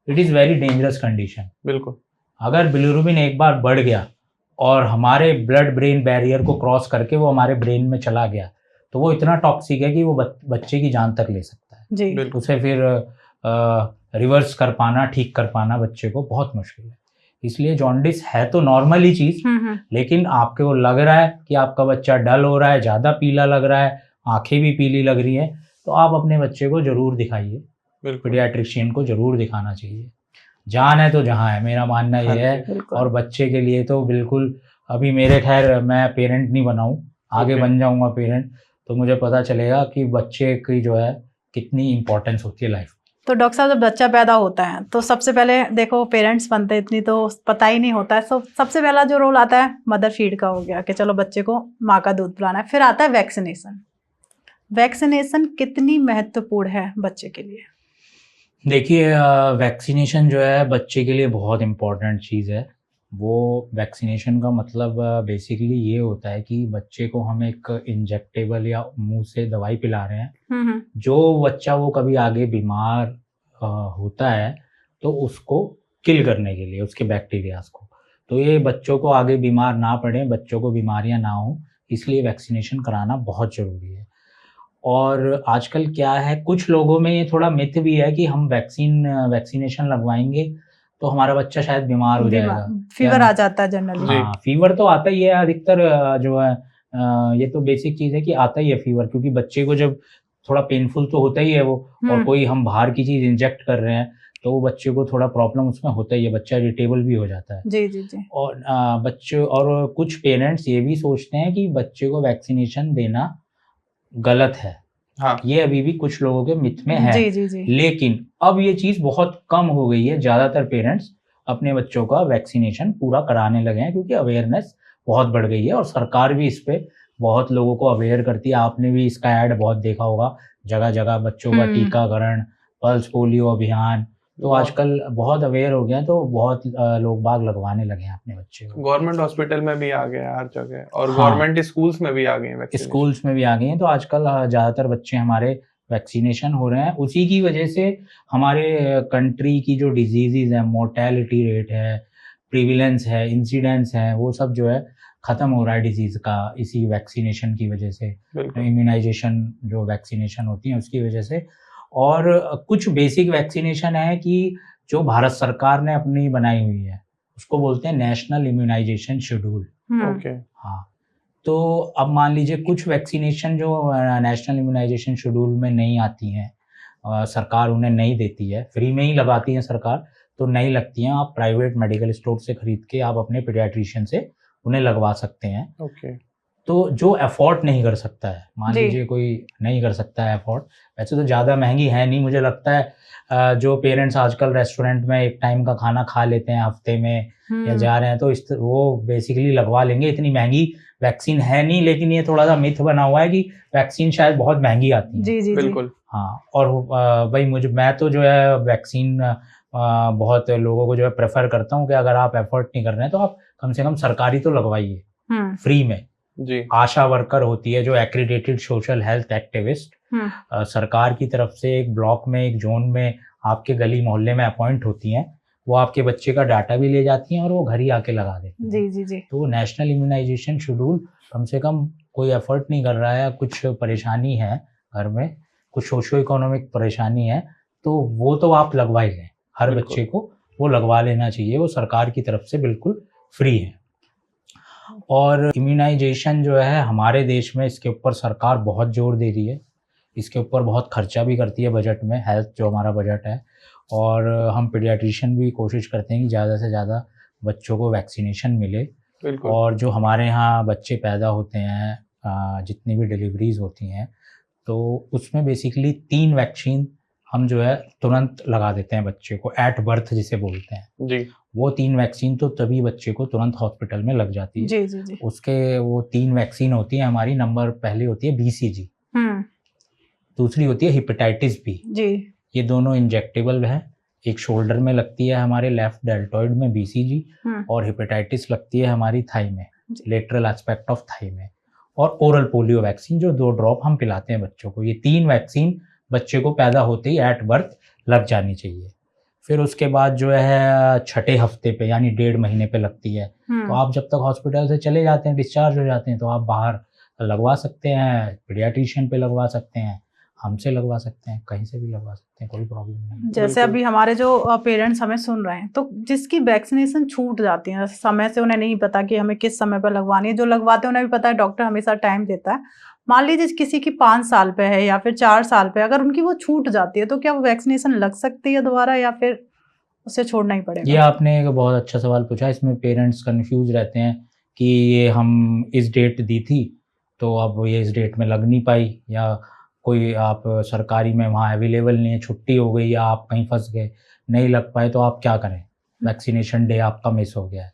it is very dangerous condition. बिल्कुल। अगर बिलिरुबिन एक बार बढ़ गया और हमारे ब्लड ब्रेन बैरियर को क्रॉस करके वो हमारे ब्रेन में चला गया, तो वो इतना टॉक्सिक है कि वो बच्चे की जान तक ले सकता है। जी बिल्कुल। उसे फिर रिवर्स कर पाना, ठीक कर पाना बच्चे को बहुत मुश्किल है। इसलिए जॉन्डिस है तो नॉर्मल ही चीज़, लेकिन आपको लग रहा है कि आपका बच्चा डल हो रहा है, ज़्यादा पीला लग रहा है, आंखें भी पीली लग रही हैं, तो आप अपने बच्चे को ज़रूर दिखाइए। पीडियाट्रिशियन को ज़रूर दिखाना चाहिए। जान है तो जहाँ है, मेरा मानना ये है। और बच्चे के लिए तो बिल्कुल, अभी मेरे खैर मैं पेरेंट नहीं बना हूँ, आगे बन जाऊँगा पेरेंट, तो मुझे पता चलेगा कि बच्चे की जो है कितनी इम्पोर्टेंस होती है लाइफ। तो डॉक्टर साहब, जब बच्चा पैदा होता है तो सबसे पहले देखो पेरेंट्स बनते हैं, इतनी तो पता ही नहीं होता है। सबसे पहला जो रोल आता है मदर फीड का हो गया कि चलो बच्चे को माँ का दूध पिलाना है। फिर आता है वैक्सीनेशन। वैक्सीनेशन कितनी महत्वपूर्ण है बच्चे के लिए? देखिए, वैक्सीनेशन जो है बच्चे के लिए बहुत इम्पोर्टेंट चीज़ है। वो वैक्सीनेशन का मतलब बेसिकली ये होता है कि बच्चे को हम एक इंजेक्टेबल या मुंह से दवाई पिला रहे हैं। जो बच्चा वो कभी आगे बीमार होता है तो उसको किल करने के लिए, उसके बैक्टीरियाज को। तो ये बच्चों को आगे बीमार ना पड़े, बच्चों को बीमारियां ना हो, इसलिए वैक्सीनेशन कराना बहुत ज़रूरी है। और आजकल क्या है, कुछ लोगों में ये थोड़ा मिथ भी है कि हम वैक्सीनेशन लगवाएंगे तो हमारा बच्चा शायद बीमार हो जाएगा, फीवर आ जाता है जनरली। हाँ, फीवर तो आता ही है अधिकतर, जो है ये तो बेसिक चीज़ है कि आता ही है फीवर, क्योंकि बच्चे को जब थोड़ा पेनफुल तो होता ही है वो, और कोई हम बाहर की चीज़ इंजेक्ट कर रहे हैं तो वो बच्चे को थोड़ा प्रॉब्लम उसमें होता ही है, बच्चा इरिटेबल भी हो जाता है। जी जी जी। और बच्चे और कुछ पेरेंट्स ये भी सोचते हैं कि बच्चे को वैक्सीनेशन देना गलत है। हाँ। ये अभी भी कुछ लोगों के मिथ में है। जी जी जी। लेकिन अब ये चीज़ बहुत कम हो गई है। ज़्यादातर पेरेंट्स अपने बच्चों का वैक्सीनेशन पूरा कराने लगे हैं, क्योंकि अवेयरनेस बहुत बढ़ गई है और सरकार भी इस पे बहुत लोगों को अवेयर करती है। आपने भी इसका ऐड बहुत देखा होगा, जगह जगह बच्चों का टीकाकरण, पल्स पोलियो अभियान, तो आजकल बहुत अवेयर हो गए हैं, तो बहुत लोग बाग लगवाने लगे हैं अपने बच्चे को। गवर्नमेंट हॉस्पिटल में भी आ गया हर जगह, और गवर्नमेंट स्कूल्स में भी आ गए हैं, स्कूल्स में भी आ गए हैं। तो आजकल ज़्यादातर बच्चे हमारे वैक्सीनेशन हो रहे हैं। उसी की वजह से हमारे कंट्री की जो डिजीज़ हैं, मोर्टेलिटी रेट है, प्रिविलेंस है, इंसिडेंस है, वो सब जो है ख़त्म हो रहा है डिजीज़ का, इसी वैक्सीनेशन की वजह से, इम्यूनाइजेशन जो वैक्सीनेशन होती है उसकी वजह से। और कुछ बेसिक वैक्सीनेशन है कि जो भारत सरकार ने अपनी बनाई हुई है, उसको बोलते हैं नेशनल इम्यूनाइजेशन शेड्यूल। हाँ, तो अब मान लीजिए कुछ वैक्सीनेशन जो नेशनल इम्यूनाइजेशन शेड्यूल में नहीं आती हैं, सरकार उन्हें नहीं देती है, फ्री में ही लगाती है सरकार, तो नहीं लगती हैं, आप प्राइवेट मेडिकल स्टोर से खरीद के आप अपने पीडियाट्रिशियन से उन्हें लगवा सकते हैं। तो जो अफोर्ड नहीं कर सकता है, मान लीजिए कोई नहीं कर सकता है अफोर्ड, वैसे तो ज़्यादा महंगी है नहीं, मुझे लगता है जो पेरेंट्स आजकल रेस्टोरेंट में एक टाइम का खाना खा लेते हैं हफ्ते में या जा रहे हैं, तो वो बेसिकली लगवा लेंगे। इतनी महंगी वैक्सीन है नहीं, लेकिन ये थोड़ा सा मिथ बना हुआ है कि वैक्सीन शायद बहुत महंगी आती है। जी जी बिल्कुल। हाँ, और भाई मैं तो जो है वैक्सीन बहुत लोगों को जो है प्रेफर करता हूँ कि अगर आप एफर्ट नहीं कर रहे हैं तो आप कम से कम सरकारी तो लगवाइए फ्री में। जी। आशा वर्कर होती है जो एक्रीडेटेड सोशल हेल्थ एक्टिविस्ट, सरकार की तरफ से एक ब्लॉक में, एक जोन में, आपके गली मोहल्ले में अपॉइंट होती हैं। वो आपके बच्चे का डाटा भी ले जाती हैं और वो घर ही आके लगा देती हैं। जी जी जी। तो नेशनल इम्यूनाइजेशन शेड्यूल कम से कम कोई एफर्ट नहीं कर रहा है, कुछ परेशानी है घर में, कुछ सोशो इकोनॉमिक परेशानी है, तो वो तो आप लगवा ही लें। हर बच्चे को वो लगवा लेना चाहिए, वो सरकार की तरफ से बिल्कुल फ्री है। और इम्यूनाइजेशन जो है हमारे देश में, इसके ऊपर सरकार बहुत जोर दे रही है, इसके ऊपर बहुत खर्चा भी करती है बजट में, हेल्थ जो हमारा बजट है। और हम पीडियाट्रिशियन भी कोशिश करते हैं कि ज़्यादा से ज़्यादा बच्चों को वैक्सीनेशन मिले। और जो हमारे यहाँ बच्चे पैदा होते हैं, जितनी भी डिलीवरीज होती हैं, तो उसमें बेसिकली 3 वैक्सीन हम जो है तुरंत लगा देते हैं बच्चे को, एट बर्थ जिसे बोलते हैं। जी। वो 3 वैक्सीन तो तभी बच्चे को तुरंत हॉस्पिटल में लग जाती है। जी जी जी। उसके वो 3 वैक्सीन होती है हमारी। नंबर पहली होती है BCG, दूसरी होती है हेपेटाइटिस बी। जी। ये दोनों इंजेक्टेबल है। एक शोल्डर में लगती है हमारे लेफ्ट डेल्टॉइड में BCG, और हेपेटाइटिस लगती है हमारी थाई में, लेटरल एस्पेक्ट ऑफ थाई में। और ओरल पोलियो वैक्सीन जो 2 ड्रॉप हम पिलाते हैं बच्चों को। ये 3 वैक्सीन बच्चे को पैदा होते ही एट बर्थ लग जानी चाहिए। फिर उसके बाद जो है 6ठे हफ्ते पे यानी 1.5 महीने पे लगती है। तो आप जब तक हॉस्पिटल से चले जाते हैं, डिस्चार्ज हो जाते हैं, तो आप बाहर लगवा सकते हैं, पीडियाट्रिशियन पे लगवा सकते हैं, हमसे लगवा सकते हैं, कहीं से भी लगवा सकते हैं, कोई प्रॉब्लम नहीं। जैसे अभी हमारे जो पेरेंट्स हमें सुन रहे हैं, तो जिसकी वैक्सीनेशन छूट जाती है, समय से उन्हें नहीं पता कि हमें किस समय पर लगवानी है, जो लगवाते हैं उन्हें भी पता है डॉक्टर हमेशा टाइम देता है। मान लीजिए किसी की 5 साल पे है या फिर 4 साल पे, अगर उनकी वो छूट जाती है तो क्या वो वैक्सीनेशन लग सकती है दोबारा या फिर उसे छोड़ना ही पड़ेगा? ये आपने एक बहुत अच्छा सवाल पूछा। इसमें पेरेंट्स कंफ्यूज रहते हैं कि ये हम इस डेट दी थी तो अब ये इस डेट में लग नहीं पाई, या कोई आप सरकारी में वहाँ अवेलेबल नहीं है, छुट्टी हो गई, या आप कहीं फंस गए, नहीं लग पाए, तो आप क्या करें? वैक्सीनेशन डे आपका मिस हो गया है।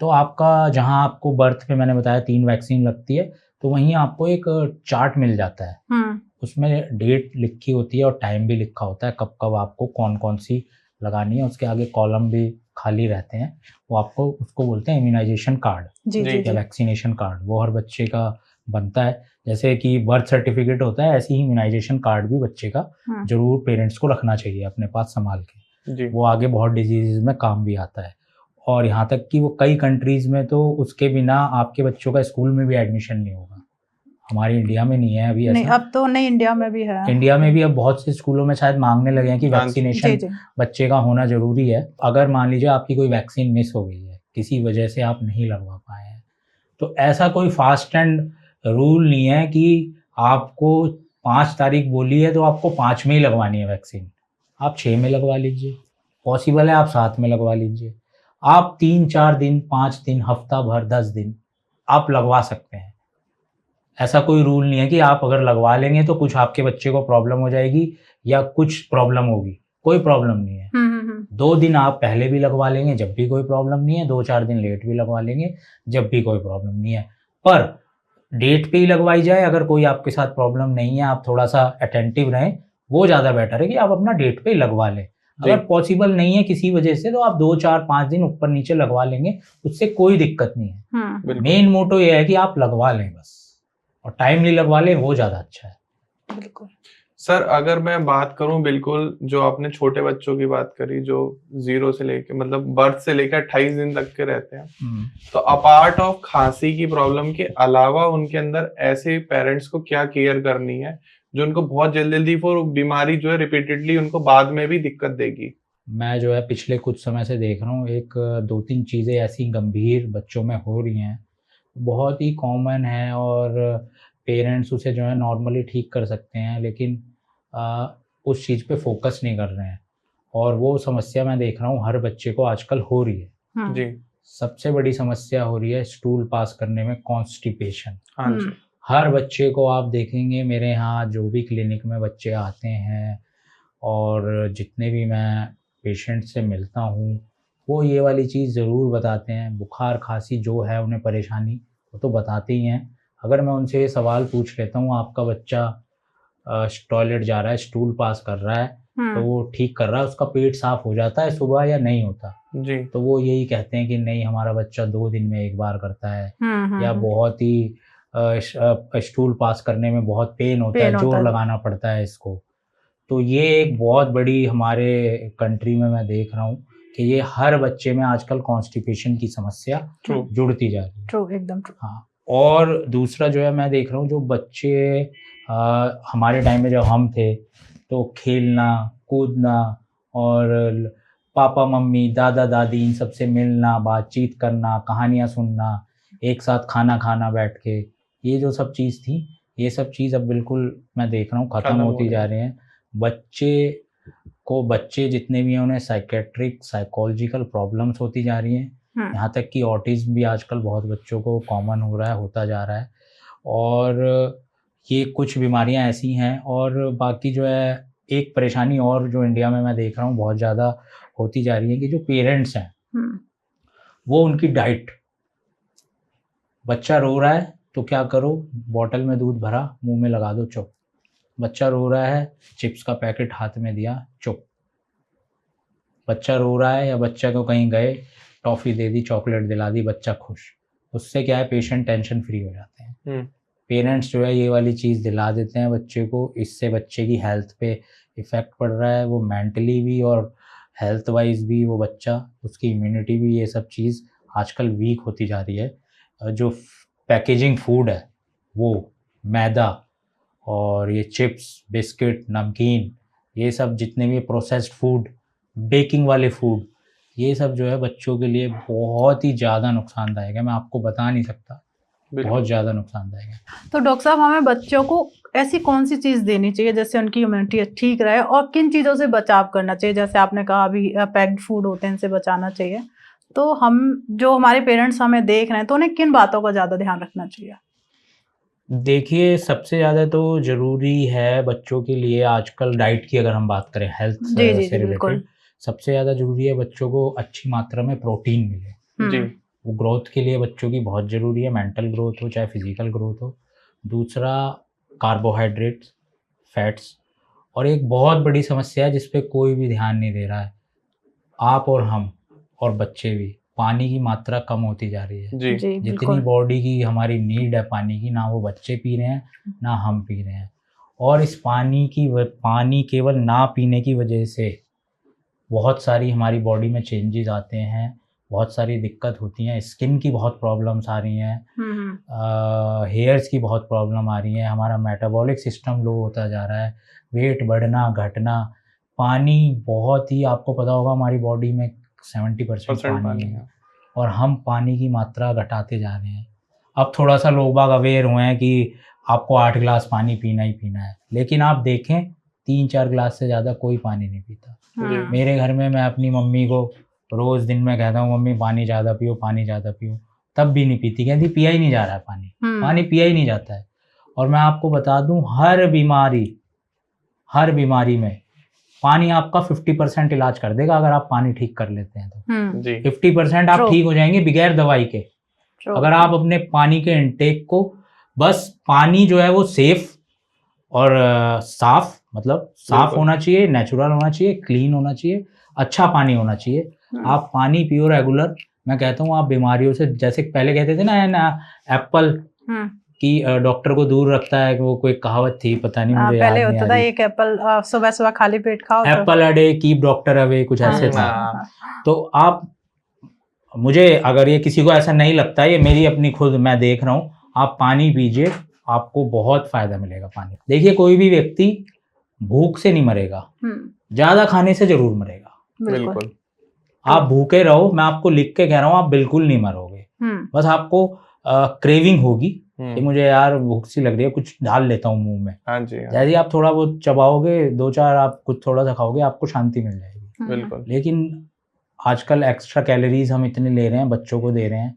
तो आपका जहाँ आपको बर्थ पे मैंने बताया 3 वैक्सीन लगती है, तो वहीं आपको एक चार्ट मिल जाता है। उसमें डेट लिखी होती है और टाइम भी लिखा होता है, कब कब आपको कौन कौन सी लगानी है। उसके आगे कॉलम भी खाली रहते हैं, वो आपको उसको बोलते हैं इम्यूनाइजेशन कार्ड या वैक्सीनेशन कार्ड। वो हर बच्चे का बनता है। जैसे कि बर्थ सर्टिफिकेट होता है, ऐसे ही इम्यूनाइजेशन कार्ड भी बच्चे का जरूर पेरेंट्स को रखना चाहिए अपने पास संभाल के। वो आगे बहुत डिजीज़ में काम भी आता है। और यहाँ तक कि वो कई कंट्रीज़ में तो उसके बिना आपके बच्चों का स्कूल में भी एडमिशन नहीं होगा। हमारे इंडिया में नहीं है अभी ऐसा। नहीं, अब तो नहीं, इंडिया में भी है। इंडिया में भी अब बहुत से स्कूलों में शायद मांगने लगे हैं कि वैक्सीनेशन बच्चे का होना जरूरी है। अगर मान लीजिए आपकी कोई वैक्सीन मिस हो गई है, किसी वजह से आप नहीं लगवा पाए हैं, तो ऐसा कोई फास्ट एंड रूल नहीं है कि आपको 5 तारीख बोली है तो आपको 5 में ही लगवानी है वैक्सीन। आप 6 में लगवा लीजिए, पॉसिबल है आप 7 में लगवा लीजिए, आप 3-4 दिन, 5 दिन, हफ्ता भर, 10 दिन आप लगवा सकते हैं। ऐसा कोई रूल नहीं है कि आप अगर लगवा लेंगे तो कुछ आपके बच्चे को प्रॉब्लम हो जाएगी या कुछ प्रॉब्लम होगी। कोई प्रॉब्लम नहीं है। 2 दिन आप पहले भी लगवा लेंगे जब भी कोई प्रॉब्लम नहीं है, 2-4 दिन लेट भी लगवा लेंगे जब भी कोई प्रॉब्लम नहीं है। पर डेट पे ही लगवाई जाए। अगर कोई आपके साथ प्रॉब्लम नहीं है, आप थोड़ा सा अटेंटिव रहें, वो ज़्यादा बेटर है कि आप अपना डेट पे ही लगवा लें। अगर पॉसिबल नहीं है किसी वजह से तो आप 2-4-5 दिन ऊपर नीचे लगवा लेंगे, उससे कोई दिक्कत नहीं है। मेन मोटो ये है कि आप लगवा लें बस, और टाइमली लगवा लें, वो ज़्यादा अच्छा है। बिल्कुल सर, अगर मैं बात करूं, बिल्कुल जो आपने छोटे बच्चों की बात करी जो 0 से लेके मतलब बर्थ से लेकर 28 दिन तक के रहते हैं, तो अपार्ट ऑफ खांसी की प्रॉब्लम के अलावा उनके अंदर ऐसे पेरेंट्स को क्या केयर करनी है जो उनको बहुत जल्दी वो बीमारी जो है रिपीटेडली उनको बाद में भी दिक्कत देगी? मैं जो है पिछले कुछ समय से देख रहा हूँ, एक 2-3 चीज़ें ऐसी गंभीर बच्चों में हो रही हैं, बहुत ही कॉमन है, और पेरेंट्स उसे जो है नॉर्मली ठीक कर सकते हैं, लेकिन उस चीज़ पे फोकस नहीं कर रहे हैं। और वो समस्या मैं देख रहा हूँ हर बच्चे को आजकल हो रही है। जी। सबसे बड़ी समस्या हो रही है स्टूल पास करने में, कॉन्स्टिपेशन। हाँ जी। हर बच्चे को आप देखेंगे, मेरे यहाँ जो भी क्लिनिक में बच्चे आते हैं और जितने भी मैं पेशेंट से मिलता हूँ, वो ये वाली चीज़ ज़रूर बताते हैं। बुखार खांसी जो है उन्हें परेशानी, वो तो बताते ही हैं। अगर मैं उनसे ये सवाल पूछ लेता हूँ, आपका बच्चा टॉयलेट जा रहा है, स्टूल पास कर रहा है, तो वो ठीक कर रहा है, उसका पेट साफ हो जाता है सुबह या नहीं होता? जी। तो वो यही कहते हैं कि नहीं, हमारा बच्चा 2 दिन में एक बार करता है, या बहुत ही स्टूल पास करने में बहुत पेन होता है, जोर लगाना पड़ता है इसको। तो ये एक बहुत बड़ी हमारे कंट्री में मैं देख रहा हूँ कि ये हर बच्चे में आजकल कॉन्स्टिपेशन की समस्या जुड़ती जा रही है। ट्रू, एकदम ट्रू। हाँ, और दूसरा जो है मैं देख रहा हूँ, जो बच्चे हमारे टाइम में जब हम थे तो खेलना कूदना और पापा मम्मी दादा दादी इन सबसे मिलना, बातचीत करना, कहानियाँ सुनना, एक साथ खाना खाना बैठ के, ये जो सब चीज़ थी, ये सब चीज़ अब बिल्कुल मैं देख रहा हूँ ख़त्म होती जा रहे हैं। बच्चे जितने भी हैं उन्हें साइकेट्रिक साइकोलॉजिकल प्रॉब्लम्स होती जा रही हैं। यहाँ तक कि ऑटिज्म भी आजकल बहुत बच्चों को कॉमन हो रहा है, होता जा रहा है। और ये कुछ बीमारियाँ ऐसी हैं। और बाकी जो है एक परेशानी और जो इंडिया में मैं देख रहा हूँ बहुत ज़्यादा होती जा रही है कि जो पेरेंट्स हैं वो उनकी डाइट। बच्चा रो रहा है तो क्या करो, बॉटल में दूध भरा, मुंह में लगा दो, चुप। बच्चा रो रहा है, चिप्स का पैकेट हाथ में दिया, चुप। बच्चा रो रहा है या बच्चा को कहीं गए, टॉफ़ी दे दी, चॉकलेट दिला दी, बच्चा खुश। उससे क्या है, पेशेंट टेंशन फ्री हो जाते हैं। पेरेंट्स जो है ये वाली चीज़ दिला देते हैं बच्चे को, इससे बच्चे की हेल्थ पे इफ़ेक्ट पड़ रहा है, वो मेंटली भी और हेल्थ वाइज भी वो बच्चा, उसकी इम्यूनिटी भी, ये सब चीज़ आजकल वीक होती जा रही है। जो पैकेजिंग फूड है वो मैदा और ये चिप्स, बिस्किट, नमकीन, ये सब जितने भी प्रोसेस्ड फूड, बेकिंग वाले फूड, ये सब जो है बच्चों के लिए बहुत ही ज़्यादा नुकसानदायक है। मैं आपको बता नहीं सकता, बहुत ज़्यादा नुकसानदायक है। तो डॉक्टर साहब, हमें बच्चों को ऐसी कौन सी चीज़ देनी चाहिए जिससे उनकी इम्यूनिटी ठीक रहे, और किन चीज़ों से बचाव करना चाहिए? जैसे आपने कहा अभी पैक्ड फूड होते हैं, इनसे बचाना चाहिए। तो हम जो हमारे पेरेंट्स हमें देख रहे हैं, तो उन्हें किन बातों का ज़्यादा ध्यान रखना चाहिए? देखिए, सबसे ज़्यादा तो ज़रूरी है बच्चों के लिए आजकल डाइट की, अगर हम बात करें हेल्थ से रिलेटेड, सबसे ज़्यादा ज़रूरी है बच्चों को अच्छी मात्रा में प्रोटीन मिले। जी। वो ग्रोथ के लिए बच्चों की बहुत ज़रूरी है, मेंटल ग्रोथ हो चाहे फिजिकल ग्रोथ हो। दूसरा, कार्बोहाइड्रेट्स, फैट्स, और एक बहुत बड़ी समस्या है जिस पे कोई भी ध्यान नहीं दे रहा है, आप और हम और बच्चे भी, पानी की मात्रा कम होती जा रही है। जी। जितनी बॉडी की हमारी नीड है पानी की, ना वो बच्चे पी रहे हैं ना हम पी रहे हैं। और इस पानी केवल ना पीने की वजह से बहुत सारी हमारी बॉडी में चेंजेस आते हैं, बहुत सारी दिक्कत होती हैं। स्किन की बहुत प्रॉब्लम्स आ रही हैं, हेयर्स की बहुत प्रॉब्लम आ रही है, हमारा मेटाबॉलिक सिस्टम लो होता जा रहा है, वेट बढ़ना घटना। पानी बहुत ही, आपको पता होगा हमारी बॉडी में 70% पानी है, और हम पानी की मात्रा घटाते जा रहे हैं। अब थोड़ा सा लोग बाग अवेयर हुए हैं कि आपको 8 गिलास पानी पीना ही पीना है, लेकिन आप देखें 3-4 गिलास से ज़्यादा कोई पानी नहीं पीता। मेरे घर में मैं अपनी मम्मी को रोज़ दिन में कहता हूँ, मम्मी पानी ज़्यादा पियो, पानी ज़्यादा पियो, तब भी नहीं पीती, कहती पिया ही नहीं जा रहा है पानी, पानी पिया ही नहीं जाता है। और मैं आपको बता दूँ, हर बीमारी में पानी आपका 50% इलाज कर देगा, अगर आप पानी ठीक कर लेते हैं तो 50% आप ठीक हो जाएंगे बगैर दवाई के। अगर आप अपने पानी के इंटेक को, बस पानी जो है वो सेफ और साफ, मतलब साफ होना चाहिए, नेचुरल होना चाहिए, क्लीन होना चाहिए, अच्छा पानी होना चाहिए। आप पानी पियो रेगुलर। मैं कहता हूँ आप बीमारियों से, जैसे पहले कहते थे ना एप्पल कि डॉक्टर को दूर रखता है, कि वो कोई कहावत थी, पता नहीं मुझे पहले याद नहीं होता था, एक एप्पल सुबह सुबह खाली पेट खाओ, Apple a day keep doctor away, कुछ ऐसे था। तो आप, मुझे अगर ये किसी को ऐसा नहीं लगता, ये मेरी अपनी खुद मैं देख रहा हूँ, आप पानी पीजिए, आपको बहुत फायदा मिलेगा पानी। देखिए, कोई भी व्यक्ति भूख से नहीं मरेगा, ज्यादा खाने से जरूर मरेगा। बिल्कुल। आप भूखे रहो, मैं आपको लिख के कह रहा हूँ, आप बिल्कुल नहीं मरोगे। बस आपको क्रेविंग होगी कि मुझे यार भूख सी लग रही है, कुछ डाल लेता हूँ मुंह में। जैसे ही आप थोड़ा बहुत चबाओगे, 2-4 आप कुछ थोड़ा सा खाओगे, आपको शांति मिल जाएगी। बिल्कुल। लेकिन आजकल एक्स्ट्रा कैलोरीज हम इतने ले रहे हैं, बच्चों को दे रहे हैं,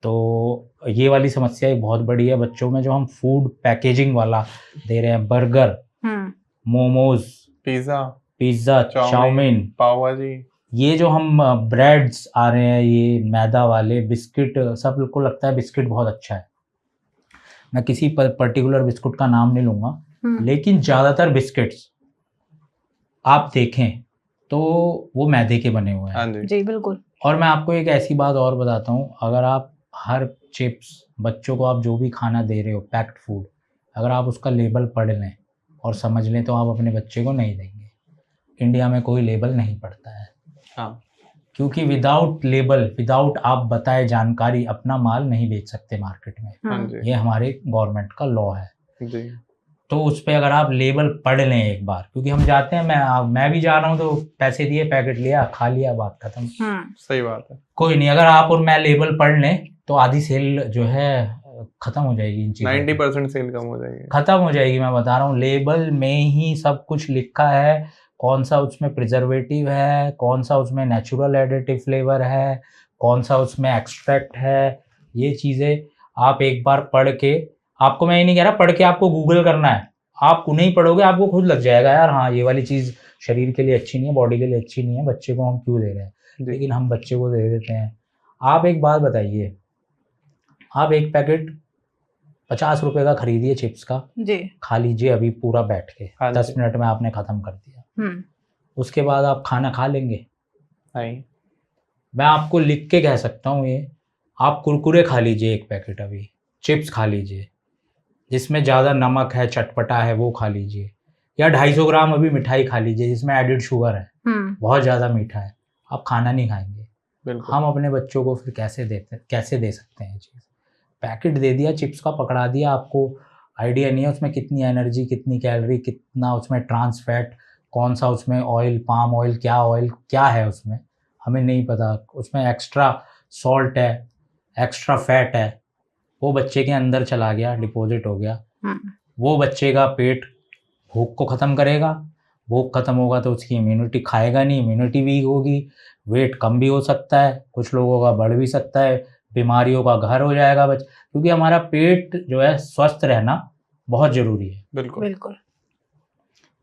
तो ये वाली समस्या एक बहुत बड़ी है बच्चों में, जो हम फूड पैकेजिंग वाला दे रहे हैं, बर्गर, मोमोज, पिज्ज़ा, चाउमीन, पाव भाजी, ये जो हम ब्रेड्स आ रहे हैं, ये मैदा वाले, बिस्किट, सबको लगता है बिस्किट बहुत अच्छा है। मैं किसी पर्टिकुलर बिस्कुट का नाम नहीं लूँगा, लेकिन ज़्यादातर बिस्किट्स आप देखें तो वो मैदे के बने हुए हैं। जी बिल्कुल। और मैं आपको एक ऐसी बात और बताता हूँ, अगर आप हर चिप्स, बच्चों को आप जो भी खाना दे रहे हो, पैक्ड फूड, अगर आप उसका लेबल पढ़ लें और समझ लें, तो आप अपने बच्चे को नहीं देंगे। इंडिया में कोई लेबल नहीं पढ़ता है। हाँ। क्योंकि विदाउट लेबल, विदाउट आप बताए जानकारी, अपना माल नहीं बेच सकते मार्केट में। ये हमारे गवर्नमेंट का लॉ है जी। तो उस पर अगर आप लेबल पढ़ लें एक बार, क्योंकि हम जाते हैं, मैं भी जा रहा हूँ, तो पैसे दिए, पैकेट लिया, खा लिया, बात खत्म। सही बात है। कोई नहीं, अगर आप और मैं लेबल पढ़ लें तो आधी सेल जो है खत्म हो जाएगी, इन चीज़ों 90% सेल कम हो जाएगी, खत्म हो जाएगी। मैं बता रहा हूँ, लेबल में ही सब कुछ लिखा है, कौन सा उसमें प्रिजर्वेटिव है, कौन सा उसमें नेचुरल एडिटिव फ्लेवर है, कौन सा उसमें एक्सट्रैक्ट है। ये चीज़ें आप एक बार पढ़ के, आपको मैं ये नहीं कह रहा पढ़ के आपको गूगल करना है, आप नहीं पढ़ोगे, आपको खुद लग जाएगा यार, हाँ ये वाली चीज़ शरीर के लिए अच्छी नहीं है, बॉडी के लिए अच्छी नहीं है, बच्चे को हम क्यों दे रहे हैं, जी। लेकिन हम बच्चे को दे देते हैं। आप एक बात बताइए, आप एक पैकेट 50 रुपए का खरीदिए चिप्स का, जी। खा लीजिए अभी पूरा बैठ के, हाँ 10 जी। मिनट में आपने खत्म कर दिया, हम्म। उसके बाद आप खाना खा लेंगे? नहीं। मैं आपको लिख के कह सकता हूँ ये, आप कुरकुरे खा लीजिए एक पैकेट, अभी चिप्स खा लीजिए जिसमें ज़्यादा नमक है, चटपटा है, वो खा लीजिए, या 250 ग्राम अभी मिठाई खा लीजिए जिसमें एडिड शुगर है, बहुत ज़्यादा मीठा है, आप खाना नहीं खाएंगे। बिल्कुल। हम अपने बच्चों को फिर कैसे दे सकते हैं ये चीज़? पैकेट दे दिया चिप्स का, पकड़ा दिया, आपको आइडिया नहीं है उसमें कितनी एनर्जी, कितनी कैलोरी, कितना उसमें ट्रांस फैट, कौन सा उसमें ऑयल, पाम ऑयल क्या है उसमें, हमें नहीं पता। उसमें एक्स्ट्रा सॉल्ट है, एक्स्ट्रा फैट है, वो बच्चे के अंदर चला गया, डिपॉजिट हो गया, वो बच्चे का पेट भूख को ख़त्म करेगा, भूख ख़त्म होगा तो उसकी इम्यूनिटी, खाएगा नहीं, इम्यूनिटी वीक होगी, वेट कम भी हो सकता है, कुछ लोगों का बढ़ भी सकता है, बीमारियों का घर हो जाएगा क्योंकि हमारा पेट जो है स्वस्थ रहना बहुत ज़रूरी है। बिल्कुल बिल्कुल।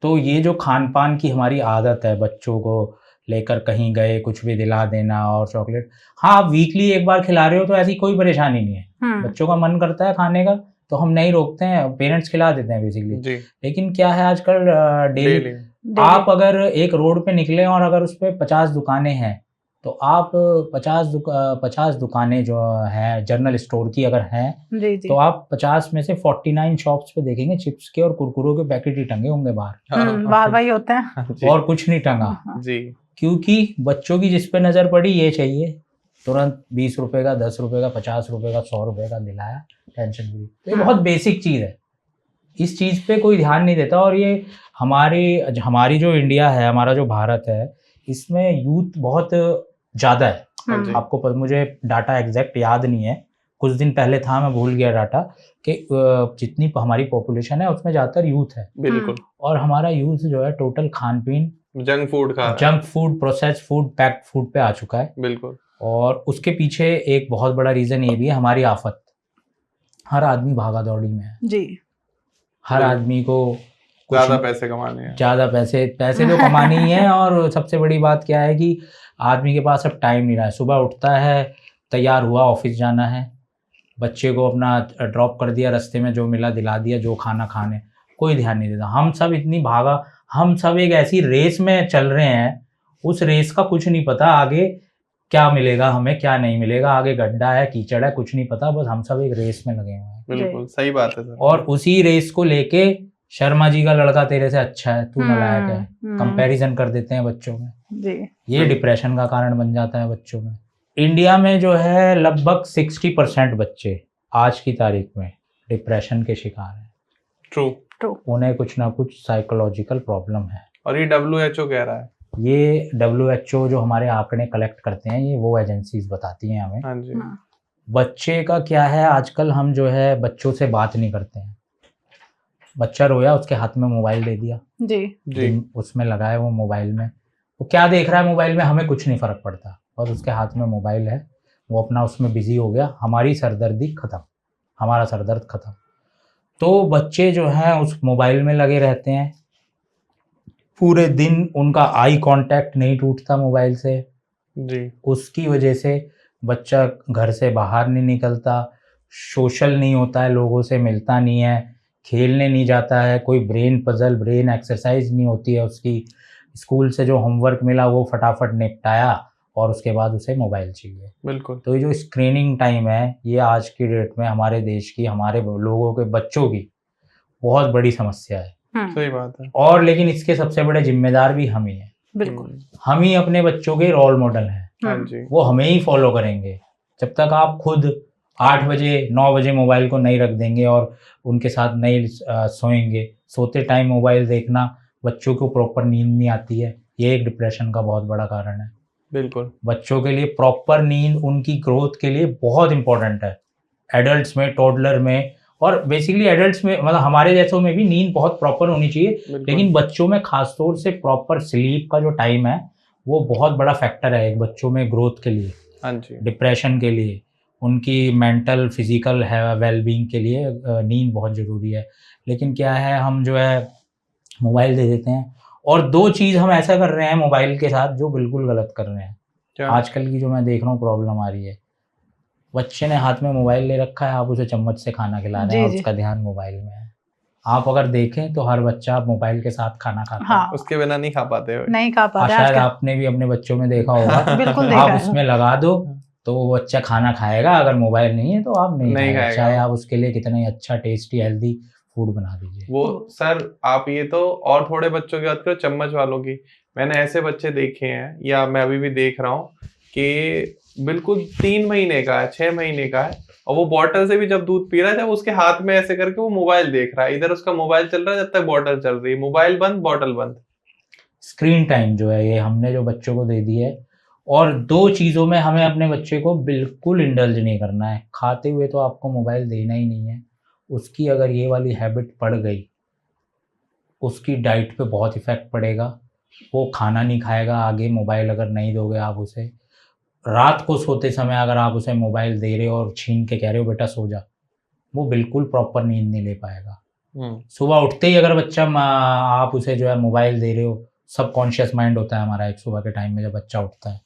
तो ये जो खान पान की हमारी आदत है, बच्चों को लेकर कहीं गए कुछ भी दिला देना और चॉकलेट, हाँ आप वीकली एक बार खिला रहे हो तो ऐसी कोई परेशानी नहीं है, बच्चों का मन करता है खाने का तो हम नहीं रोकते हैं, पेरेंट्स खिला देते हैं बेसिकली। जी। लेकिन क्या है आजकल डेली डेली। आप अगर एक रोड पे निकले और अगर उस पर 50 दुकानें हैं तो आप 50 दुकानें जो हैं जनरल स्टोर की अगर हैं, जी जी। तो आप 50 में से 49 शॉप्स पे देखेंगे चिप्स के और कुरकुरों के पैकेट ही टंगे होंगे बाहर, बाहर वही होते हैं। हाँ जी। और कुछ नहीं टंगा। जी। क्योंकि बच्चों की जिस पे नज़र पड़ी ये चाहिए, तुरंत 20 रुपए का, 10 रुपए का, 50 रुपए का, 100 रुपए का दिलाया, टेंशन फ्री। तो ये बहुत बेसिक चीज़ है, इस चीज़ पे कोई ध्यान नहीं देता। और ये हमारी जो इंडिया है, हमारा जो भारत है, इसमें यूथ बहुत ज़्यादा है। हाँ जी। आपको मुझे डाटा एग्जैक्ट याद नहीं है, कुछ दिन पहले था, मैं भूल गया डाटा, कि जितनी हमारी पॉपुलेशन है उसमें ज़्यादातर यूथ है। बिल्कुल। और हमारा यूथ जो है टोटल खान पीन, जंक फूड खा रहा है। Junk food, processed food, packed food पे आ चुका है। बिल्कुल। और उसके पीछे एक बहुत बड़ा रीज़न ये भी है हमारी आफत। हर आदमी भागा दौड़ी में है जी। हर आदमी को ज्यादा पैसे कमाने हैं, ज़्यादा पैसे तो कमाने ही है। और सबसे बड़ी बात क्या है कि आदमी के पास अब टाइम नहीं रहा है। सुबह उठता है, तैयार हुआ, ऑफिस जाना है, बच्चे को अपना ड्रॉप कर दिया, रास्ते में जो मिला दिला दिया, जो खाना खाने, कोई ध्यान नहीं देता। हम सब एक ऐसी रेस में चल रहे हैं, उस रेस का कुछ नहीं पता आगे क्या मिलेगा हमें, क्या नहीं मिलेगा, आगे गड्ढा है, कीचड़ है, कुछ नहीं पता, बस हम सब एक रेस में लगे हुए हैं। बिल्कुल सही बात है सर। और उसी रेस को लेके शर्मा जी का लड़का तेरे से अच्छा है, तू नालायक है, कंपैरिजन कर देते हैं बच्चों में जी। ये डिप्रेशन का कारण बन जाता है बच्चों में। इंडिया में जो है लगभग 60% बच्चे आज की तारीख में डिप्रेशन के शिकार हैं। ट्रू। उन्हें कुछ ना कुछ साइकोलॉजिकल प्रॉब्लम है। और ये WHO कह रहा है, ये WHO जो हमारे आंकड़े कलेक्ट करते हैं, ये वो एजेंसीज बताती हैं हमें। हाँ जी। बच्चे का क्या है, आजकल हम जो है बच्चों से बात नहीं करते हैं। बच्चा रोया, उसके हाथ में मोबाइल दे दिया, जी। उसमें लगाए वो मोबाइल में, वो क्या देख रहा है मोबाइल में हमें कुछ नहीं फर्क पड़ता, और उसके हाथ में मोबाइल है, वो अपना उसमें बिजी हो गया, हमारी सरदर्दी खत्म, हमारा सरदर्द खत्म। तो बच्चे जो हैं उस मोबाइल में लगे रहते हैं पूरे दिन, उनका आई कांटेक्ट नहीं टूटता मोबाइल से जी। उसकी वजह से बच्चा घर से बाहर नहीं निकलता, सोशल नहीं होता है, लोगों से मिलता नहीं है, खेलने नहीं जाता है, कोई ब्रेन पजल, ब्रेन एक्सरसाइज नहीं होती है उसकी, स्कूल से जो होमवर्क मिला वो फटाफट निपटाया और उसके बाद उसे मोबाइल चाहिए। बिल्कुल। तो ये जो स्क्रीनिंग टाइम है, ये आज की डेट में हमारे देश की, हमारे लोगों के बच्चों की बहुत बड़ी समस्या है। सही बात है। और लेकिन इसके सबसे बड़े जिम्मेदार भी हम ही हैं। बिल्कुल। हम ही अपने बच्चों के रोल मॉडल हैं। हाँ जी। वो हमें ही फॉलो करेंगे। जब तक आप खुद 8 बजे 9 बजे मोबाइल को नहीं रख देंगे और उनके साथ नहीं सोएंगे, सोते टाइम मोबाइल देखना, बच्चों को प्रॉपर नींद नहीं आती है, ये एक डिप्रेशन का बहुत बड़ा कारण है। बिल्कुल। बच्चों के लिए प्रॉपर नींद उनकी ग्रोथ के लिए बहुत इंपॉर्टेंट है। एडल्ट्स में, टोडलर में और बेसिकली एडल्ट्स में, मतलब हमारे जैसों में भी नींद बहुत प्रॉपर होनी चाहिए, लेकिन बच्चों में खासतौर से प्रॉपर स्लीप का जो टाइम है वो बहुत बड़ा फैक्टर है एक बच्चों में ग्रोथ के लिए, हाँ जी, डिप्रेशन के लिए, उनकी मेंटल फिजिकल है वेलबींग के लिए नींद बहुत ज़रूरी है। लेकिन क्या है, हम जो है मोबाइल दे देते हैं और 2 चीज हम ऐसा कर रहे हैं मोबाइल के साथ जो बिल्कुल गलत कर रहे हैं। क्या? आजकल की जो मैं देख रहा हूँ प्रॉब्लम आ रही है, बच्चे ने हाथ में मोबाइल ले रखा है, आप उसे चम्मच से खाना खिला रहे हैं जी और जी उसका ध्यान मोबाइल में है। आप अगर देखें तो हर बच्चा मोबाइल के साथ खाना खाता है। हाँ उसके बिना नहीं खा पाते हो। नहीं खा पाते शायद आजकल। आपने भी अपने बच्चों में देखा होगा। बिल्कुल देखा आप है। उसमें लगा दो तो वो बच्चा खाना खाएगा, अगर मोबाइल नहीं है तो आप नहीं नहीं खाएगा, खाएगा। चाहे आप उसके लिए कितना ही अच्छा टेस्टी हेल्दी फूड बना दीजिए। वो सर आप ये तो और थोड़े बच्चों की बात करो, चम्मच वालों की। मैंने ऐसे बच्चे देखे हैं, या मैं अभी भी देख रहा हूँ कि बिल्कुल 3 महीने का है, 6 महीने का है, और वो बॉटल से भी जब दूध पी रहा है, जब उसके हाथ में ऐसे करके वो मोबाइल देख रहा है, इधर उसका मोबाइल चल रहा है, जब तक बॉटल चल रही है, मोबाइल बंद बॉटल बंद। स्क्रीन टाइम जो है ये हमने जो बच्चों को दे दी है, और 2 चीज़ों में हमें अपने बच्चे को बिल्कुल इंडल्ज नहीं करना है। खाते हुए तो आपको मोबाइल देना ही नहीं है, उसकी अगर ये वाली हैबिट पड़ गई, उसकी डाइट पे बहुत इफ़ेक्ट पड़ेगा, वो खाना नहीं खाएगा आगे, मोबाइल अगर नहीं दोगे आप उसे। रात को सोते समय अगर आप उसे मोबाइल दे रहे हो और छीन के कह रहे हो बेटा सो जा, वो बिल्कुल प्रॉपर नींद नहीं ले पाएगा। सुबह उठते ही अगर बच्चा आप उसे जो है मोबाइल दे रहे हो, सबकॉन्शियस माइंड होता है हमारा एक सुबह के टाइम में जब बच्चा उठता है,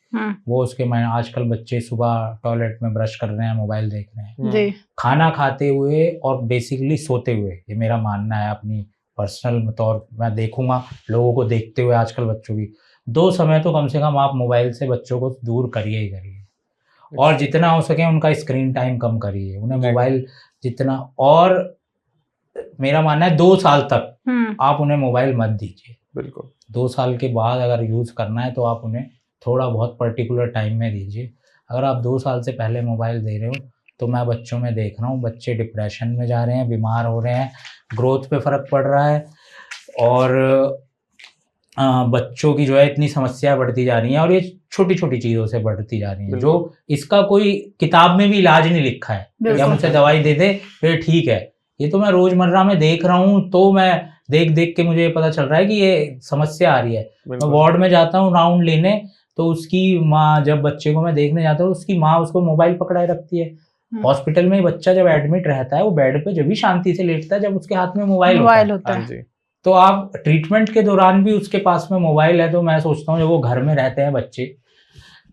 वो उसके माइंड, आजकल बच्चे सुबह टॉयलेट में ब्रश कर रहे हैं, मोबाइल देख रहे हैं, जी खाना खाते हुए और बेसिकली सोते हुए, ये मेरा मानना है अपनी पर्सनल तौर, मैं देखूंगा लोगों को देखते हुए आजकल बच्चों की, 2 समय तो कम से कम आप मोबाइल से बच्चों को दूर करिए ही करिए, और जितना हो सके उनका स्क्रीन टाइम कम करिए, उन्हें जी। मोबाइल जितना, और मेरा मानना है 2 साल तक आप उन्हें मोबाइल मत दीजिए। बिल्कुल 2 साल के बाद अगर यूज़ करना है तो आप उन्हें थोड़ा बहुत पर्टिकुलर टाइम में दीजिए। अगर आप 2 साल से पहले मोबाइल दे रहे हो तो मैं बच्चों में देख रहा हूँ बच्चे डिप्रेशन में जा रहे हैं, बीमार हो रहे हैं, ग्रोथ पे फ़र्क पड़ रहा है, और बच्चों की जो है इतनी समस्या बढ़ती जा रही हैं, और ये छोटी छोटी चीज़ों से बढ़ती जा रही हैं, जो इसका कोई किताब में भी इलाज नहीं लिखा है, या मुझे दवाई दे दे फिर ठीक है। ये तो मैं रोज़मर्रा में देख रहा हूँ, तो मैं देख देख के मुझे पता चल रहा है कि ये समस्या आ रही है। मैं वार्ड में जाता हूँ राउंड लेने, तो उसकी माँ, जब बच्चे को मैं देखने जाता हूँ, उसकी माँ उसको मोबाइल पकड़ाए रखती है। हॉस्पिटल में बच्चा जब एडमिट रहता है, वो बेड पे जब भी शांति से लेटता है जब उसके हाथ में मोबाइल होता है। तो आप ट्रीटमेंट के दौरान भी उसके पास में मोबाइल है, तो मैं सोचता हूँ जब वो घर में रहते हैं बच्चे,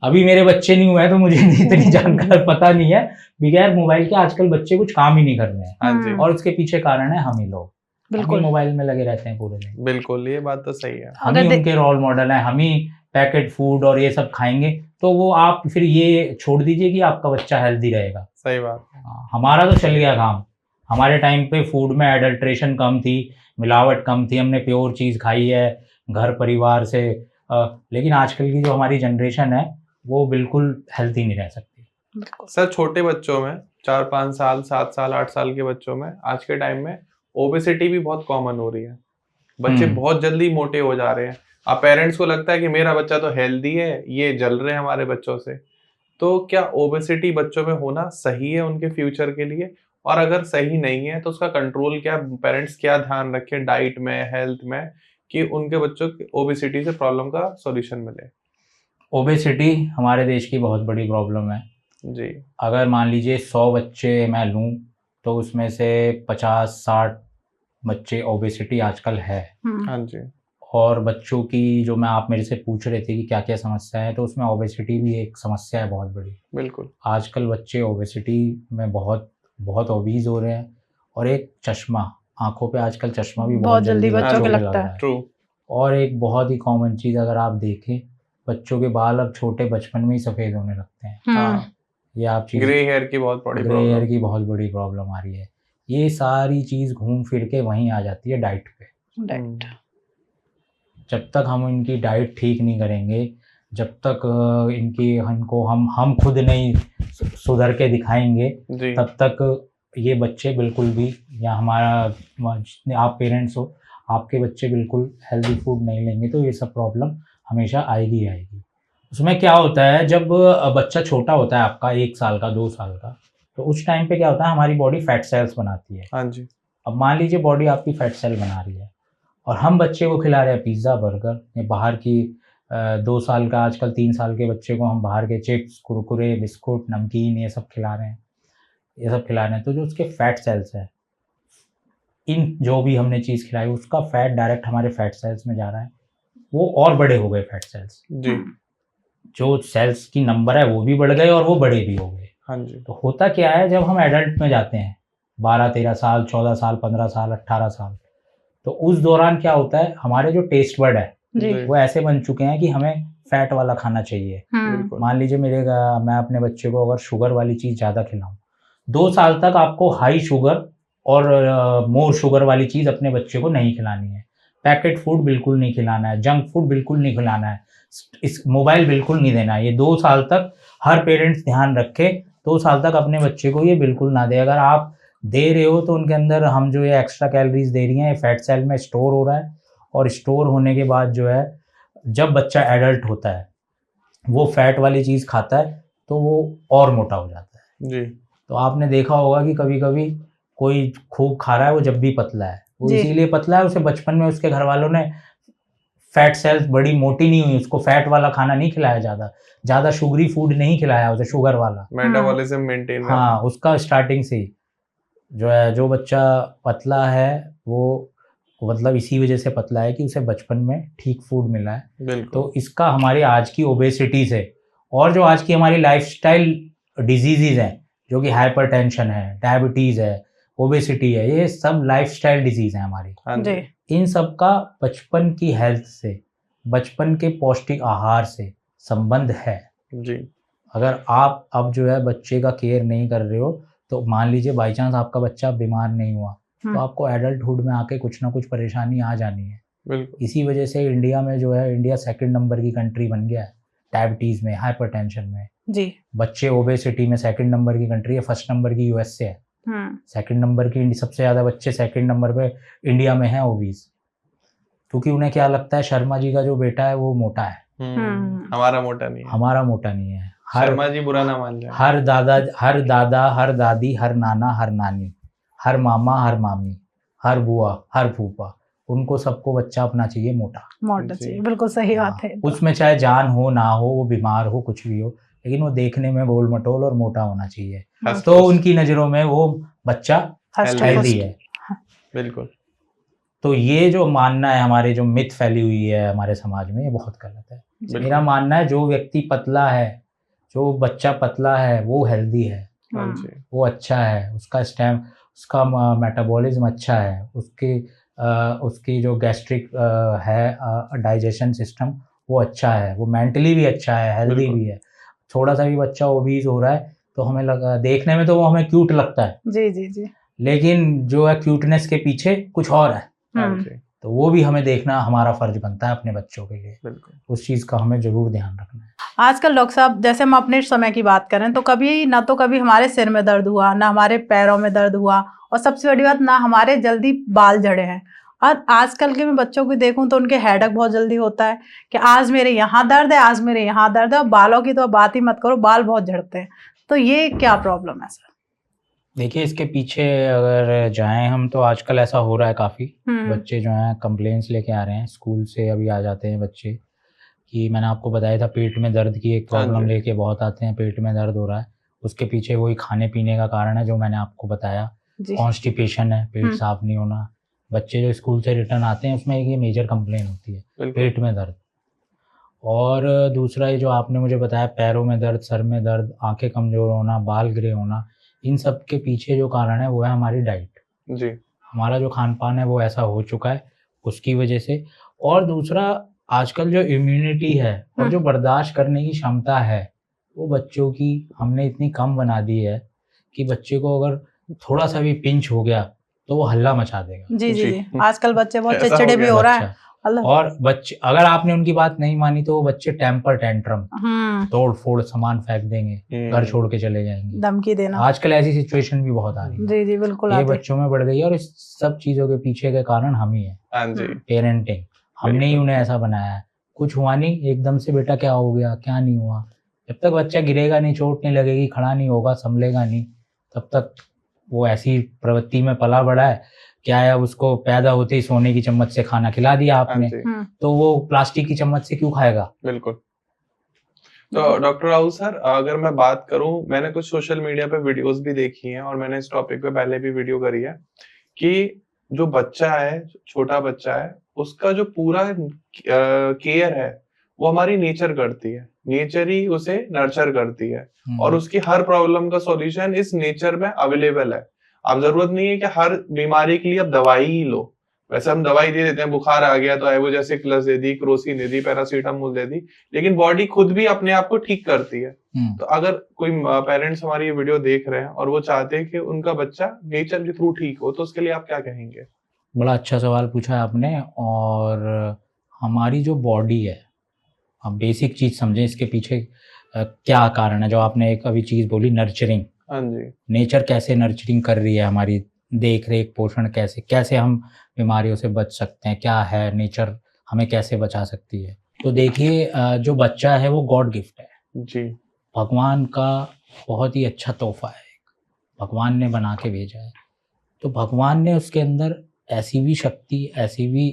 अभी मेरे बच्चे नहीं हुए हैं तो मुझे इतनी जानकारी पता नहीं है, बगैर मोबाइल के आजकल बच्चे कुछ काम ही नहीं कर रहे हैं, और उसके पीछे कारण है हम ही लोग, बिल्कुल मोबाइल में लगे रहते हैं पूरे दिन। बिल्कुल ये बात तो सही है, हम ही उनके रोल मॉडल हैं, हम ही पैकेट फूड और ये सब खाएंगे, तो वो आप फिर ये छोड़ दीजिए कि आपका बच्चा हेल्दी रहेगा। सही बात है। हमारा तो चल गया काम, हमारे टाइम पे फूड में एडल्ट्रेशन कम थी, मिलावट कम थी, हमने प्योर चीज़ खाई है घर परिवार से, लेकिन आजकल की जो हमारी जनरेशन है वो बिल्कुल हेल्दी नहीं रह सकती। सर छोटे बच्चों में 4-5 साल 7 साल 8 साल के बच्चों में आज के टाइम में ओबेसिटी भी बहुत कॉमन हो रही है, बच्चे बहुत जल्दी मोटे हो जा रहे हैं। अब पेरेंट्स को लगता है कि मेरा बच्चा तो हेल्दी है, ये जल रहे हैं हमारे बच्चों से, तो क्या ओबेसिटी बच्चों में होना सही है उनके फ्यूचर के लिए, और अगर सही नहीं है तो उसका कंट्रोल क्या, पेरेंट्स क्या ध्यान रखें डाइट में, हेल्थ में, कि उनके बच्चों की ओबेसिटी से प्रॉब्लम का सॉल्यूशन मिले? ओबेसिटी हमारे देश की बहुत बड़ी प्रॉब्लम है जी। अगर मान लीजिए 100 बच्चे मैं लूँ तो उसमें से 50-60 बच्चे ओबेसिटी आजकल है। हाँ जी। और बच्चों की जो मैं, आप मेरे से पूछ रहे थे कि क्या क्या समस्या है, तो उसमें ओबेसिटी भी एक समस्या है बहुत बड़ी। बिल्कुल आजकल बच्चे ओबेसिटी में बहुत बहुत ओबीज हो रहे हैं, और एक चश्मा, आंखों पे आजकल चश्मा भी बहुत जल्दी बच्चों को लगता है। ट्रू। और एक बहुत ही कॉमन चीज़ अगर आप देखें, बच्चों के बाल अब छोटे बचपन में ही सफ़ेद होने लगते हैं। हाँ, ये आप चीज़, ग्रे हेयर की बहुत बड़ी प्रॉब्लम आ रही है। ये सारी चीज़ घूम फिर के वहीं आ जाती है डाइट पे। जब तक हम इनकी डाइट ठीक नहीं करेंगे, जब तक इनको हम खुद नहीं सुधर के दिखाएंगे, तब तक ये बच्चे बिल्कुल भी, या हमारा आप पेरेंट्स हो, आपके बच्चे बिल्कुल हेल्दी फूड नहीं लेंगे तो ये सब प्रॉब्लम हमेशा आएगी आएगी। उसमें क्या होता है, जब बच्चा छोटा होता है आपका 1 साल का 2 साल का, तो उस टाइम पे क्या होता है, हमारी बॉडी फैट सेल्स बनाती है। हाँ जी। अब मान लीजिए बॉडी आपकी फैट सेल बना रही है, और हम बच्चे को खिला रहे हैं पिज़्ज़ा बर्गर, या बाहर की 2 साल का, आजकल 3 साल के बच्चे को हम बाहर के चिप्स कुरकुरे बिस्कुट नमकीन ये सब खिला रहे हैं, तो जो उसके फैट सेल्स है, इन जो भी हमने चीज़ खिलाई उसका फैट डायरेक्ट हमारे फैट सेल्स में जा रहा है, वो और बड़े हो गए फैट सेल्स, जी जो सेल्स की नंबर है वो भी बढ़ गए और वो बड़े भी हो गए। हाँ जी तो होता क्या है, जब हम एडल्ट में जाते हैं 12-13 साल, 14 साल, 15 साल, 18 साल, तो उस दौरान क्या होता है, हमारे जो टेस्ट बर्ड है जी जी वो ऐसे बन चुके हैं कि हमें फैट वाला खाना चाहिए। बिल्कुल मान लीजिए मैं अपने बच्चे को अगर शुगर वाली चीज़ ज़्यादा खिलाऊं, 2 साल तक आपको हाई शुगर और मोर शुगर वाली चीज़ अपने बच्चे को नहीं खिलानी है। पैकेट फूड बिल्कुल नहीं खिलाना है, जंक फूड बिल्कुल नहीं खिलाना है, इस मोबाइल बिल्कुल नहीं देना है। ये 2 साल तक हर पेरेंट्स ध्यान रखे, 2 साल तक अपने बच्चे को ये बिल्कुल ना दे। अगर आप दे रहे हो तो उनके अंदर हम जो ये एक्स्ट्रा कैलोरीज दे रही हैं, ये फैट सेल में स्टोर हो रहा है, और स्टोर होने के बाद जो है, जब बच्चा एडल्ट होता है वो फैट वाली चीज़ खाता है तो वो और मोटा हो जाता है। जी तो आपने देखा होगा कि कभी कभी कोई खूब खा रहा है, वो जब भी पतला है, वो जी। इसीलिए पतला है, उसे बचपन में उसके घर वालों ने फैट सेल्स बड़ी मोटी नहीं हुई, उसको फैट वाला खाना नहीं खिलाया, ज़्यादा शुगरी फूड नहीं खिलाया उसे, शुगर वाला। मेटाबॉलिज्म मेंटेन हाँ, उसका स्टार्टिंग से ही जो है, जो बच्चा पतला है वो मतलब इसी वजह से पतला है कि उसे बचपन में ठीक फूड मिला है। बिल्कुल तो इसका हमारी आज की ओबेसिटी से, और जो आज की हमारी लाइफस्टाइल डिजीजेज हैं, जो कि हाइपरटेंशन है, डायबिटीज़ है, ओबेसिटी है, ये सब लाइफस्टाइल डिजीज़ हैं हमारी। हाँ जी जी इन सब का बचपन की हेल्थ से, बचपन के पौष्टिक आहार से संबंध है। जी अगर आप अब जो है बच्चे का केयर नहीं कर रहे हो, तो मान लीजिए बाई चांस आपका बच्चा बीमार नहीं हुआ, तो आपको एडल्टहुड में आके कुछ ना कुछ परेशानी आ जानी है। बिल्कुल इसी वजह से इंडिया में जो है, इंडिया 2nd नंबर की कंट्री बन गया है डायबिटीज़ में, हाइपरटेंशन में। जी बच्चे ओबेसिटी में 2nd नंबर की कंट्री है, 1st नंबर की यूएस से है। 2nd नंबर की सबसे ज़्यादा बच्चे 2nd नंबर पे इंडिया में हैं ओबीज, क्योंकि उन्हें क्या लगता है, शर्मा जी का जो बेटा है वो मोटा है, हमारा मोटा नहीं है, हमारा मोटा नहीं है। शर्मा जी बुरा ना मान जाए। हर दादा, हर दादी, हर नाना, हर नानी, हर मामा, हर मामी, हर बुआ, हर फूफा, उनको सबको बच्चा अपना चाहिए मोटा। मोटा जी। चाहिए, बिल्कुल सही बात है। उसमें चाहे जान हो ना हो, वो बीमार हो, कुछ भी हो, लेकिन वो देखने में गोल मटोल और मोटा होना चाहिए। हस्त तो पुष्ट। उनकी नज़रों में वो बच्चा हष्ट हेल्दी पुष्ट। है। बिल्कुल तो ये जो मानना है, हमारे जो मिथ फैली हुई है हमारे समाज में, ये बहुत गलत है। बिल्कुल। मेरा मानना है, जो व्यक्ति पतला है, जो बच्चा पतला है, वो हेल्दी है, हाँ जी वो अच्छा है, उसका मेटाबॉलिज्म अच्छा है, उसकी जो गैस्ट्रिक है डाइजेशन सिस्टम, वो अच्छा है, वो मेंटली भी अच्छा है, हेल्दी बिल्कुल। भी है। थोड़ा सा भी बच्चा ओबीज हो रहा है तो हमें लगा, देखने में तो वो हमें क्यूट लगता है, जी जी जी। लेकिन जो है क्यूटनेस के पीछे कुछ और है। हाँ जी तो वो भी हमें देखना हमारा फर्ज बनता है अपने बच्चों के लिए, बिल्कुल। उस चीज़ का हमें जरूर ध्यान रखना है। आजकल डॉक्टर साहब, जैसे हम अपने समय की बात करें तो कभी हमारे सिर में दर्द हुआ, ना हमारे पैरों में दर्द हुआ, और सबसे बड़ी बात, ना हमारे जल्दी बाल झड़े हैं। और आजकल के मैं बच्चों को देखूं तो उनके हेडेक बहुत जल्दी होता है कि आज मेरे यहाँ दर्द है, आज मेरे यहाँ दर्द है। और बालों की तो आप बात ही मत करो, बाल बहुत झड़ते हैं। तो ये क्या प्रॉब्लम है सर? देखिए, इसके पीछे अगर जाएं हम, तो आजकल ऐसा हो रहा है काफ़ी, बच्चे जो हैं कंप्लेंट्स लेके आ रहे हैं, स्कूल से अभी आ जाते हैं बच्चे कि मैंने आपको बताया था पेट में दर्द की एक प्रॉब्लम लेके बहुत आते हैं, पेट में दर्द हो रहा है। उसके पीछे वही खाने पीने का कारण है जो मैंने आपको बताया, कॉन्स्टिपेशन है, पेट साफ नहीं होना। बच्चे जो स्कूल से रिटर्न आते हैं उसमें ये मेजर कंप्लेन होती है, पेट में दर्द। और दूसरा ये जो आपने मुझे बताया, पैरों में दर्द, सर में दर्द, आंखें कमज़ोर होना, बाल ग्रे होना, इन सब के पीछे जो कारण है वो है हमारी डाइट जी। हमारा जो खान पान है वो ऐसा हो चुका है उसकी वजह से। और दूसरा, आजकल जो इम्यूनिटी है और जो बर्दाश्त करने की क्षमता है वो बच्चों की हमने इतनी कम बना दी है कि बच्चे को अगर थोड़ा सा भी पिंच हो गया तो वो हल्ला मचा देगा। जी जी जी। आजकल बच्चे बहुत ऐसा हो चिड़चिड़े भी गया हो रहा है। और बच्चे, अगर आपने उनकी बात नहीं मानी तो वो बच्चे टेम्पर टेंट्रम, तोड़ फोड़, सामान फेंक देंगे, घर छोड़ के चले जाएंगे, धमकी देना। आजकल ऐसी सिचुएशन भी बहुत आ रही है। जी जी बिल्कुल, ये बच्चों में बढ़ गई है, और इस सब चीजों के पीछे के कारण हम ही है। हाँ जी। पेरेंटिंग, हमने ही उन्हें ऐसा बनाया है। कुछ हुआ नहीं, एकदम से बेटा क्या हो गया, क्या नहीं हुआ, जब तक बच्चा गिरेगा नहीं, चोट नहीं लगेगी, खड़ा नहीं होगा, संभलेगा नहीं, तब तक वो ऐसी प्रवृत्ति में पला बड़ा है। क्या है, उसको पैदा होते ही सोने की चम्मच से खाना खिला दिया आपने, तो वो प्लास्टिक की चम्मच से क्यों खाएगा? बिल्कुल। तो डॉक्टर राहुल सर, अगर मैं बात करूं, मैंने कुछ सोशल मीडिया पे वीडियोस भी देखी हैं और मैंने इस टॉपिक पे पहले भी वीडियो करी है कि जो बच्चा है, छोटा बच्चा है, उसका जो पूरा केयर है वो हमारी नेचर करती है, नेचर ही उसे नर्चर करती है और उसकी हर प्रॉब्लम का सॉल्यूशन इस नेचर में अवेलेबल है। अब जरूरत नहीं है कि हर बीमारी के लिए आप दवाई ही लो। वैसे हम दवाई दे देते हैं, बुखार आ गया तो आइबुप्रोफेन प्लस दे दी, क्रोसिन दे दी, पैरासीटामोल दे दी, लेकिन बॉडी खुद भी अपने आप को ठीक करती है। तो अगर कोई पेरेंट्स हमारी ये वीडियो देख रहे हैं और वो चाहते हैं कि उनका बच्चा नेचर के थ्रू ठीक हो, तो उसके लिए आप क्या कहेंगे? बड़ा अच्छा सवाल पूछा है आपने। और हमारी जो बॉडी है, हम बेसिक चीज समझें इसके पीछे क्या कारण है। जो आपने एक अभी चीज बोली, नर्चरिंग, हाँ जी, नेचर कैसे नर्चरिंग कर रही है, हमारी देख रेख पोषण कैसे कैसे हम बीमारियों से बच सकते हैं, क्या है नेचर हमें कैसे बचा सकती है। तो देखिए, जो बच्चा है वो गॉड गिफ्ट है जी, भगवान का, बहुत ही अच्छा तोहफा है, भगवान ने बना के भेजा है। तो भगवान ने उसके अंदर ऐसी भी शक्ति, ऐसी भी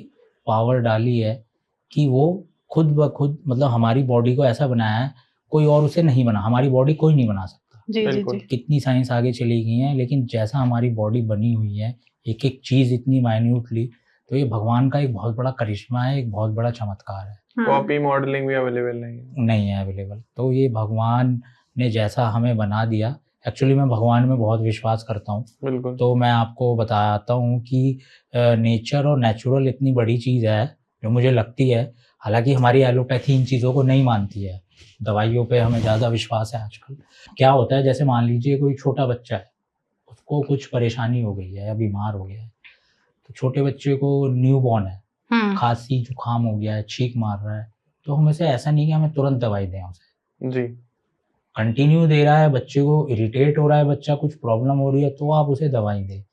पावर डाली है कि वो खुद ब खुद, मतलब हमारी बॉडी को ऐसा बनाया है, कोई और उसे नहीं बना, हमारी बॉडी कोई नहीं बना सकता। जी जी बिल्कुल। जी। कितनी साइंस आगे चली गई है, लेकिन जैसा हमारी बॉडी बनी हुई है, एक एक चीज इतनी माइन्यूटली, तो ये भगवान का एक बहुत बड़ा करिश्मा है, एक बहुत बड़ा चमत्कार है। कॉपी मॉडलिंग भी अवेलेबल नहीं है अवेलेबल। तो ये भगवान ने जैसा हमें बना दिया, एक्चुअली मैं भगवान में बहुत विश्वास करता हूँ। बिल्कुल। तो मैं आपको बताता हूँ कि नेचर और नेचुरल इतनी बड़ी चीज़ है जो मुझे लगती है, हालांकि हमारी एलोपैथी इन चीज़ों को नहीं मानती है, दवाइयों पे हमें ज़्यादा विश्वास है आजकल। क्या होता है, जैसे मान लीजिए कोई छोटा बच्चा है, उसको कुछ परेशानी हो गई है या बीमार हो गया है, तो छोटे बच्चे को न्यू बॉर्न है, खांसी जुकाम हो गया है, छींक मार रहा है, तो हम ऐसे ऐसा नहीं कि हमें तुरंत दवाई दें उसे। जी, कंटिन्यू दे रहा है, बच्चे को इरिटेट हो रहा है, बच्चा कुछ प्रॉब्लम हो रही है, तो आप उसे दवाई दें।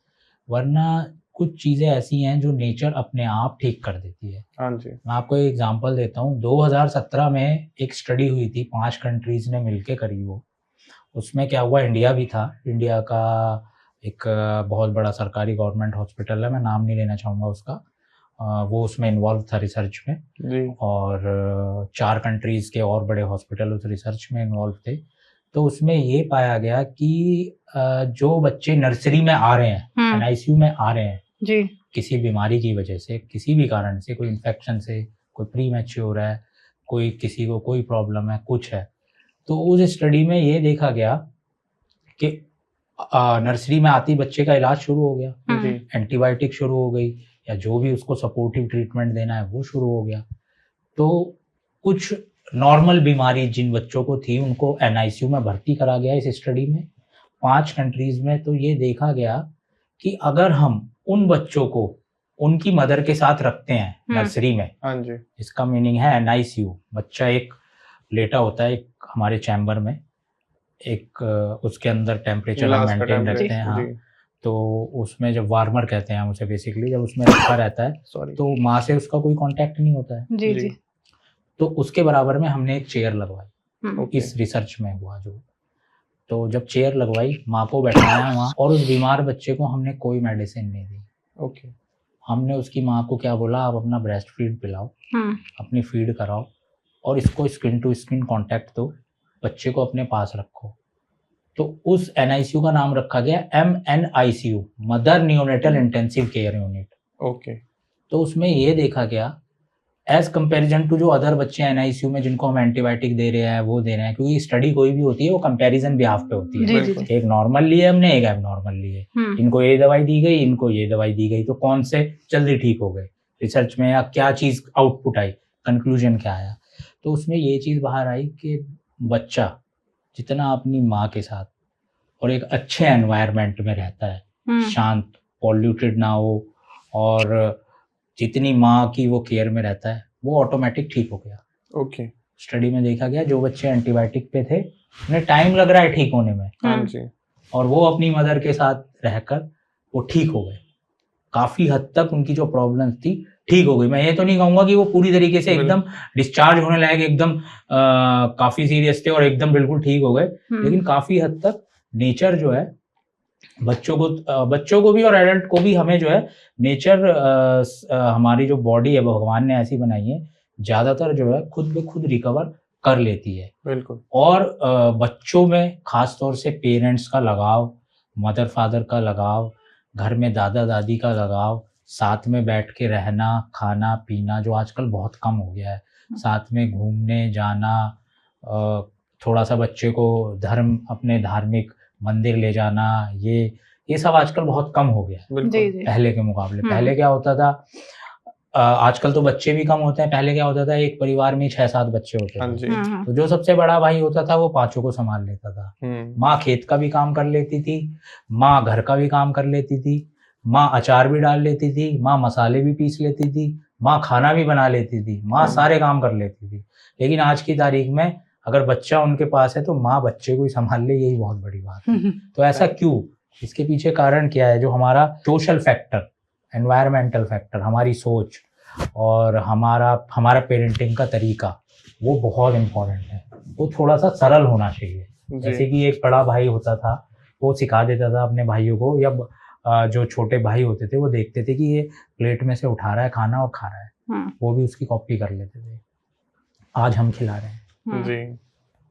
वरना कुछ चीज़ें ऐसी हैं जो नेचर अपने आप ठीक कर देती है। हाँ जी, मैं आपको एक एग्जांपल देता हूँ। 2017 में एक स्टडी हुई थी, 5 कंट्रीज ने मिलके करी वो। उसमें क्या हुआ, इंडिया भी था। इंडिया का एक बहुत बड़ा सरकारी गवर्नमेंट हॉस्पिटल है, मैं नाम नहीं लेना चाहूँगा उसका, वो उसमें इन्वॉल्व था रिसर्च में। जी, और 4 कंट्रीज़ के और बड़े हॉस्पिटल उस रिसर्च में इन्वॉल्व थे। तो उसमें ये पाया गया कि जो बच्चे नर्सरी में आ रहे हैं, एनआईसीयू में आ रहे हैं जी, किसी बीमारी की वजह से, किसी भी कारण से, कोई इन्फेक्शन से, कोई प्री मैच्योर है, कोई किसी को कोई प्रॉब्लम है, कुछ है, तो उस स्टडी में ये देखा गया कि नर्सरी में आती बच्चे का इलाज शुरू हो गया, जी, एंटीबायोटिक शुरू हो गई, या जो भी उसको सपोर्टिव ट्रीटमेंट देना है वो शुरू हो गया। तो कुछ नॉर्मल बीमारी जिन बच्चों को थी उनको एनआईसीयू में भर्ती करा गया इस स्टडी में 5 कंट्रीज में। तो ये देखा गया कि अगर हम उन बच्चों को उनकी मदर के साथ रखते हैं नर्सरी में, हाँ जी, इसका मीनिंग है एनआईसीयू, बच्चा एक लेटा होता है एक हमारे चैम्बर में, एक उसके अंदर टेम्परेचर हम मेंटेन रखते हैं, हाँ, तो उसमें जब वार्मर कहते हैं हम उसे, बेसिकली जब उसमें रखा रहता है तो माँ से उसका कोई कांटेक्ट नहीं होता है। जी जी। तो उसके बराबर में हमने एक चेयर लगवाई, इस रिसर्च में हुआ जो। तो जब चेयर लगवाई, माँ को बैठाया वहाँ, और उस बीमार बच्चे को हमने कोई मेडिसिन नहीं दी। ओके। हमने उसकी माँ को क्या बोला, आप अपना ब्रेस्ट फीड पिलाओ, अपनी फीड कराओ, और इसको स्किन टू स्किन कांटेक्ट दो, बच्चे को अपने पास रखो। तो उस एनआईसीयू का नाम रखा गया MNICU, mother neonatal intensive care unit. Okay. तो उसमें ये देखा गया, एज कंपैरिजन टू जो अदर बच्चे एनआईसीयू में जिनको हम एंटीबायोटिक दे रहे हैं, वो दे रहे हैं, क्योंकि स्टडी कोई भी होती है वो कंपैरिजन बिहाफ पे होती है। जी, जी। एक नॉर्मल लिए हमने, एक एबनॉर्मल लिए, इनको ये दवाई दी गई, इनको ये दवाई दी गई, तो कौन से जल्दी ठीक हो गए रिसर्च में, या क्या चीज आउटपुट आई, कंक्लूजन क्या आया। तो उसमें ये चीज बाहर आई कि बच्चा जितना अपनी माँ के साथ और एक अच्छे एनवायरनमेंट में रहता है, शांत, पॉल्यूटेड ना हो, और जितनी माँ की वो केयर में रहता है, वो ऑटोमेटिक ठीक हो गया। ओके। स्टडी में देखा गया जो बच्चे एंटीबायोटिक पे थे उन्हें टाइम लग रहा है ठीक होने में, हाँ जी, और वो अपनी मदर के साथ रहकर वो ठीक हो गए। काफी हद तक उनकी जो प्रॉब्लम थी ठीक हो गई। मैं ये तो नहीं कहूंगा कि वो पूरी तरीके से एकदम डिस्चार्ज होने लायक, एकदम काफी सीरियस थे और एकदम बिल्कुल ठीक हो गए, लेकिन काफी हद तक नेचर जो है बच्चों को भी और एडल्ट को भी, हमें जो है नेचर, हमारी जो बॉडी है भगवान ने ऐसी बनाई है, ज्यादातर जो है खुद ब खुद रिकवर कर लेती है। बिल्कुल। और बच्चों में खास तौर से पेरेंट्स का लगाव, मदर फादर का लगाव, घर में दादा दादी का लगाव, साथ में बैठ के रहना, खाना पीना जो आजकल बहुत कम हो गया है, साथ में घूमने जाना, थोड़ा सा बच्चे को अपने धार्मिक मंदिर ले जाना, ये सब आजकल बहुत कम हो गया है बिल्कुल। जी जी पहले के मुकाबले। पहले क्या होता था, आजकल तो बच्चे भी कम होते हैं, पहले क्या होता था एक परिवार में 6-7 बच्चे होते हाँ थे, जी। तो जो सबसे बड़ा भाई होता था वो 5 को संभाल लेता था। माँ खेत का भी काम कर लेती थी, माँ घर का भी काम कर लेती थी, माँ अचार भी डाल लेती थी, माँ मसाले भी पीस लेती थी, माँ खाना भी बना लेती थी, माँ सारे काम कर लेती थी। लेकिन आज की तारीख में अगर बच्चा उनके पास है तो माँ बच्चे को ही संभाल ले, यही बहुत बड़ी बात है। तो ऐसा क्यों? इसके पीछे कारण क्या है? जो हमारा सोशल फैक्टर, एनवायरमेंटल फैक्टर, हमारी सोच और हमारा पेरेंटिंग का तरीका, वो बहुत इम्पोर्टेंट है। वो थोड़ा सा सरल होना चाहिए। जैसे कि एक बड़ा भाई होता था, वो सिखा देता था अपने भाइयों को, या जो छोटे भाई होते थे वो देखते थे कि ये प्लेट में से उठा रहा है खाना और खा रहा है, वो भी उसकी कॉपी कर लेते थे। आज हम खिला रहे हैं जी।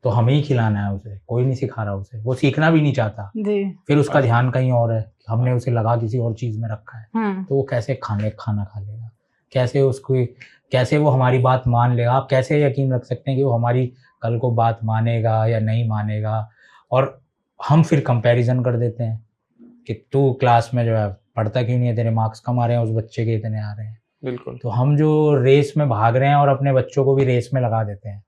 तो हमें ही खिलाना है उसे, कोई नहीं सिखा रहा उसे, वो सीखना भी नहीं चाहता। जी फिर उसका ध्यान कहीं और है, हमने उसे लगा किसी और चीज में रखा है, तो वो कैसे खाना खा लेगा, कैसे वो हमारी बात मान लेगा? आप कैसे यकीन रख सकते हैं कि वो हमारी कल को बात मानेगा या नहीं मानेगा? और हम फिर कंपैरिजन कर देते हैं कि तू क्लास में जो है पढ़ता क्यों नहीं है, तेरे मार्क्स कम आ रहे हैं, उस बच्चे के इतने आ रहे हैं। बिल्कुल। तो हम जो रेस में भाग रहे हैं और अपने बच्चों को भी रेस में लगा देते हैं,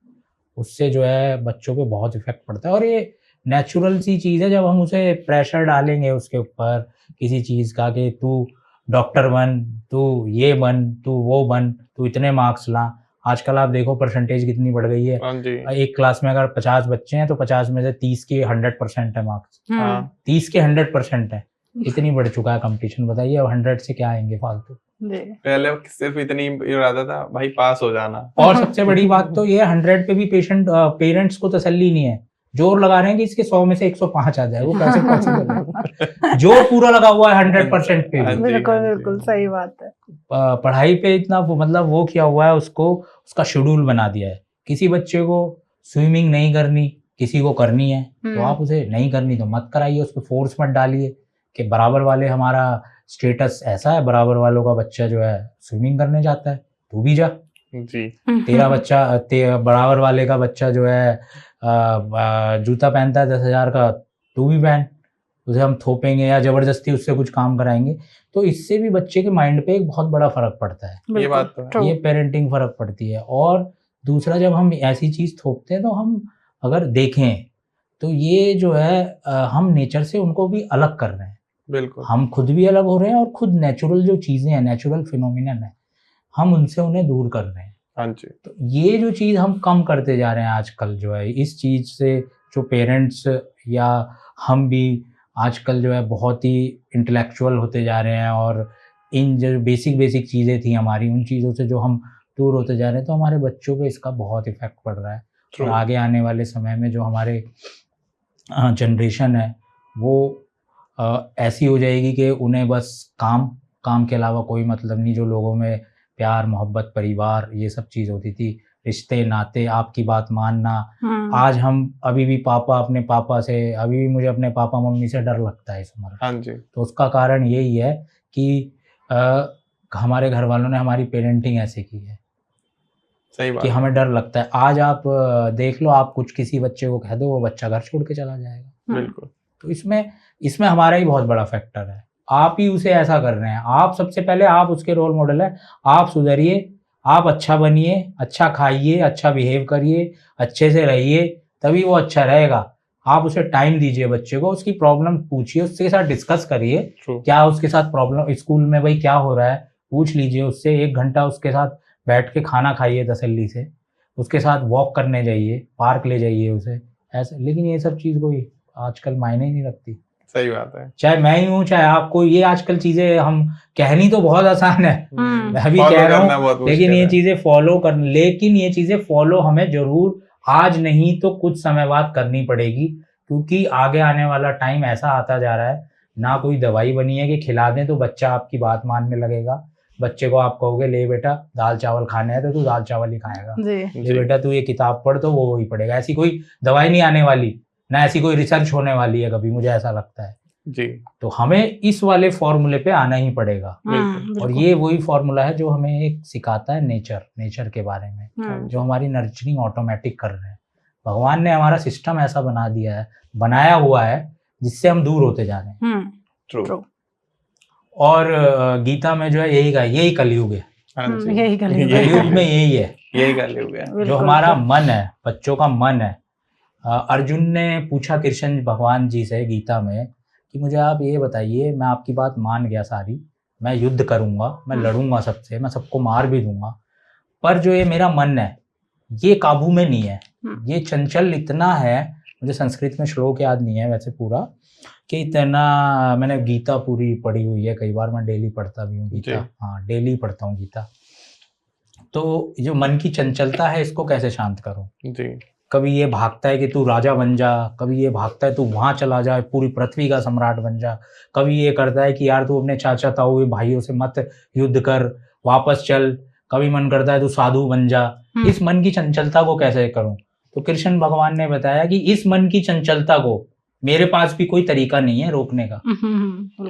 उससे जो है बच्चों पे बहुत इफेक्ट पड़ता है। और ये नेचुरल सी चीज़ है, जब हम उसे प्रेशर डालेंगे उसके ऊपर किसी चीज़ का कि तू डॉक्टर बन, तू ये बन, तू वो बन, तू इतने मार्क्स ला। आजकल आप देखो परसेंटेज कितनी बढ़ गई है। हाँ जी। एक क्लास में अगर 50 बच्चे हैं तो 50 में से 30 के 100% है मार्क्स, हाँ 30 के 100% है। इतनी बढ़ चुका है कंपटीशन, बताइए अब 100 से क्या आएंगे फालतू। पहले सिर्फ इतनी इरादा था भाई पास हो जाना। और सबसे बड़ी बात तो ये 100 पे भी पेरेंट्स को तसल्ली नहीं है, जोर लगा रहे हैं कि इसके 100 में से 105 आ जाए। वो कैसे पॉसिबल है? जोर पूरा लगा हुआ है 100% पे भी। बिल्कुल बिल्कुल सही बात है। पढ़ाई पे इतना मतलब वो किया हुआ है, उसका शेड्यूल बना दिया है। किसी बच्चे को स्विमिंग नहीं करनी, किसी को करनी है, तो आप उसे नहीं करनी तो मत कराइए, उस पर फोर्स मत डालिए कि बराबर वाले, हमारा स्टेटस ऐसा है, बराबर वालों का बच्चा जो है स्विमिंग करने जाता है, तू भी जा जी। तेरा बच्चा बराबर वाले का बच्चा जो है जूता पहनता है 10,000 का, तू भी पहन। उसे हम थोपेंगे या जबरदस्ती उससे कुछ काम कराएंगे तो इससे भी बच्चे के माइंड पे एक बहुत बड़ा फर्क पड़ता है। ये बात तो है। ये पेरेंटिंग फर्क पड़ती है। और दूसरा, जब हम ऐसी चीज थोपते हैं तो हम अगर देखें तो ये जो है हम नेचर से उनको भी अलग कर रहे हैं। बिल्कुल। हम खुद भी अलग हो रहे हैं और खुद नेचुरल जो चीजें हैं, नेचुरल फिनोमिनन है, हम उनसे उन्हें दूर कर रहे हैं। हाँ जी। तो ये जो चीज हम कम करते जा रहे हैं आजकल, जो है इस चीज से जो पेरेंट्स या हम भी आजकल जो है बहुत ही इंटेलेक्चुअल होते जा रहे हैं और इन जो बेसिक चीजें थी हमारी, उन चीजों से जो हम दूर होते जा रहे हैं, तो हमारे बच्चों पे इसका बहुत इफेक्ट पड़ रहा है। और आगे आने वाले समय में जो हमारे जनरेशन है वो ऐसी हो जाएगी कि उन्हें बस काम के अलावा कोई मतलब नहीं। जो लोगों में प्यार, मोहब्बत, परिवार, ये सब चीज होती थी, रिश्ते नाते, आपकी बात मानना, आज हम अभी भी अपने पापा से, अभी भी मुझे अपने पापा मम्मी से डर लगता है इस उम्र। हाँ जी। तो उसका कारण यही है कि हमारे घर वालों ने हमारी पेरेंटिंग ऐसे की है। सही बात कि हमें डर लगता है। आज आप देख लो, आप कुछ किसी बच्चे को कह दो, वो बच्चा घर छोड़ के चला जाएगा। बिल्कुल। तो इसमें हमारा ही बहुत बड़ा फैक्टर है। आप ही उसे ऐसा कर रहे हैं। आप सबसे पहले आप उसके रोल मॉडल है। आप सुधरिए, आप अच्छा बनिए, अच्छा खाइए, अच्छा बिहेव करिए, अच्छे से रहिए, तभी वो अच्छा रहेगा। आप उसे टाइम दीजिए, बच्चे को उसकी प्रॉब्लम पूछिए, उसके साथ डिस्कस करिए, क्या उसके साथ प्रॉब्लम, स्कूल में भाई क्या हो रहा है पूछ लीजिए उससे। 1 घंटा उसके साथ बैठ के खाना खाइए तसल्ली से, उसके साथ वॉक करने जाइए, पार्क ले जाइए उसे ऐसे। लेकिन ये सब चीज़ कोई आजकल मायने ही नहीं रखती। सही बात है। चाहे मैं ही हूँ, चाहे आपको, ये आजकल चीजें हम कहनी तो बहुत आसान है, मैं भी कह रहा हूँ, लेकिन ये चीजें फॉलो हमें जरूर आज नहीं तो कुछ समय बाद करनी पड़ेगी। क्योंकि आगे आने वाला टाइम ऐसा आता जा रहा है, ना कोई दवाई बनी है कि खिला दें तो बच्चा आपकी बात मानने लगेगा। बच्चे को आप कहोगे ले बेटा दाल चावल खाने हैं तो तू दाल चावल ही खाएगा, ले बेटा तू ये किताब पढ़ तो वो वही पढ़ेगा। ऐसी कोई दवाई नहीं आने वाली, ना ऐसी कोई रिसर्च होने वाली है कभी, मुझे ऐसा लगता है। जी तो हमें इस वाले फॉर्मूले पे आना ही पड़ेगा। और बिल्कुल। ये वही फॉर्मूला है जो हमें एक सिखाता है नेचर के बारे में, जो हमारी नर्चरिंग ऑटोमेटिक कर रहे हैं। भगवान ने हमारा सिस्टम ऐसा बना दिया है, बनाया हुआ है, जिससे हम दूर होते जा रहे हैं। ट्रू। और गीता में जो है यही कलयुग है। हाँ जी, यही कलयुग है। कलयुग में यही है, यही कलयुग है। जो बिल्कुल, हमारा बिल्कुल। मन है, बच्चों का मन है। अर्जुन ने पूछा कृष्ण भगवान जी से गीता में कि मुझे आप ये बताइए, मैं आपकी बात मान गया सारी, मैं युद्ध करूंगा, मैं लड़ूंगा सबसे, मैं सबको मार भी दूंगा, पर जो ये मेरा मन है ये काबू में नहीं है, ये चंचल इतना है। मुझे संस्कृत में श्लोक याद नहीं है वैसे पूरा, कि इतना, मैंने गीता पूरी पढ़ी हुई है कई बार, मैं डेली पढ़ता भी हूँ गीता। हाँ, डेली पढ़ता हूँ गीता। तो जो मन की चंचलता है, इसको कैसे शांत करूं? जी। कभी ये भागता है कि तू राजा बन जा, कभी ये भागता है तू वहां चला जा, पूरी पृथ्वी का सम्राट बन जा, कभी ये करता है कि यार तू अपने चाचा ताऊ भाइयों से मत युद्ध कर, वापस चल, कभी मन करता है तू साधु बन जा। इस मन की चंचलता को कैसे करूं? तो कृष्ण भगवान ने बताया कि इस मन की चंचलता को मेरे पास भी कोई तरीका नहीं है रोकने का।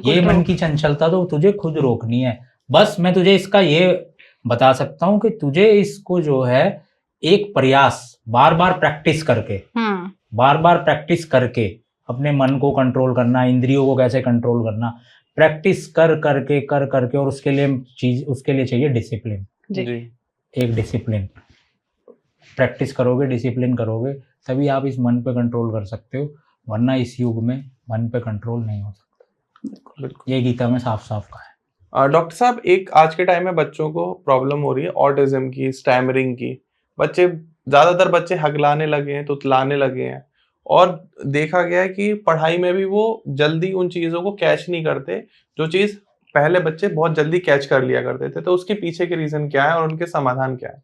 ये मन की चंचलता तो तुझे खुद रोकनी है। बस मैं तुझे इसका ये बता सकता हूँ कि तुझे इसको जो है एक प्रयास, बार बार प्रैक्टिस करके अपने मन को कंट्रोल करना, इंद्रियों को कैसे कंट्रोल करना, प्रैक्टिस कर करके, और उसके लिए चाहिए डिसिप्लिन। एक डिसिप्लिन, प्रैक्टिस करोगे, डिसिप्लिन करोगे, तभी आप इस मन पे कंट्रोल कर सकते हो, वरना इस युग में मन पे कंट्रोल नहीं हो सकता। बिल्कुल। ये गीता में साफ साफ कहा है। डॉक्टर साहब, एक आज के टाइम में बच्चों को प्रॉब्लम हो रही है ऑटिज्म की, स्टैमरिंग की। ज्यादातर बच्चे हगलाने लगे हैं, तुतलाने लगे हैं, और देखा गया है कि पढ़ाई में भी वो जल्दी उन चीजों को कैच नहीं करते जो चीज पहले बच्चे बहुत जल्दी कैच कर लिया करते थे। तो उसके पीछे के रीजन क्या है और उनके समाधान क्या है?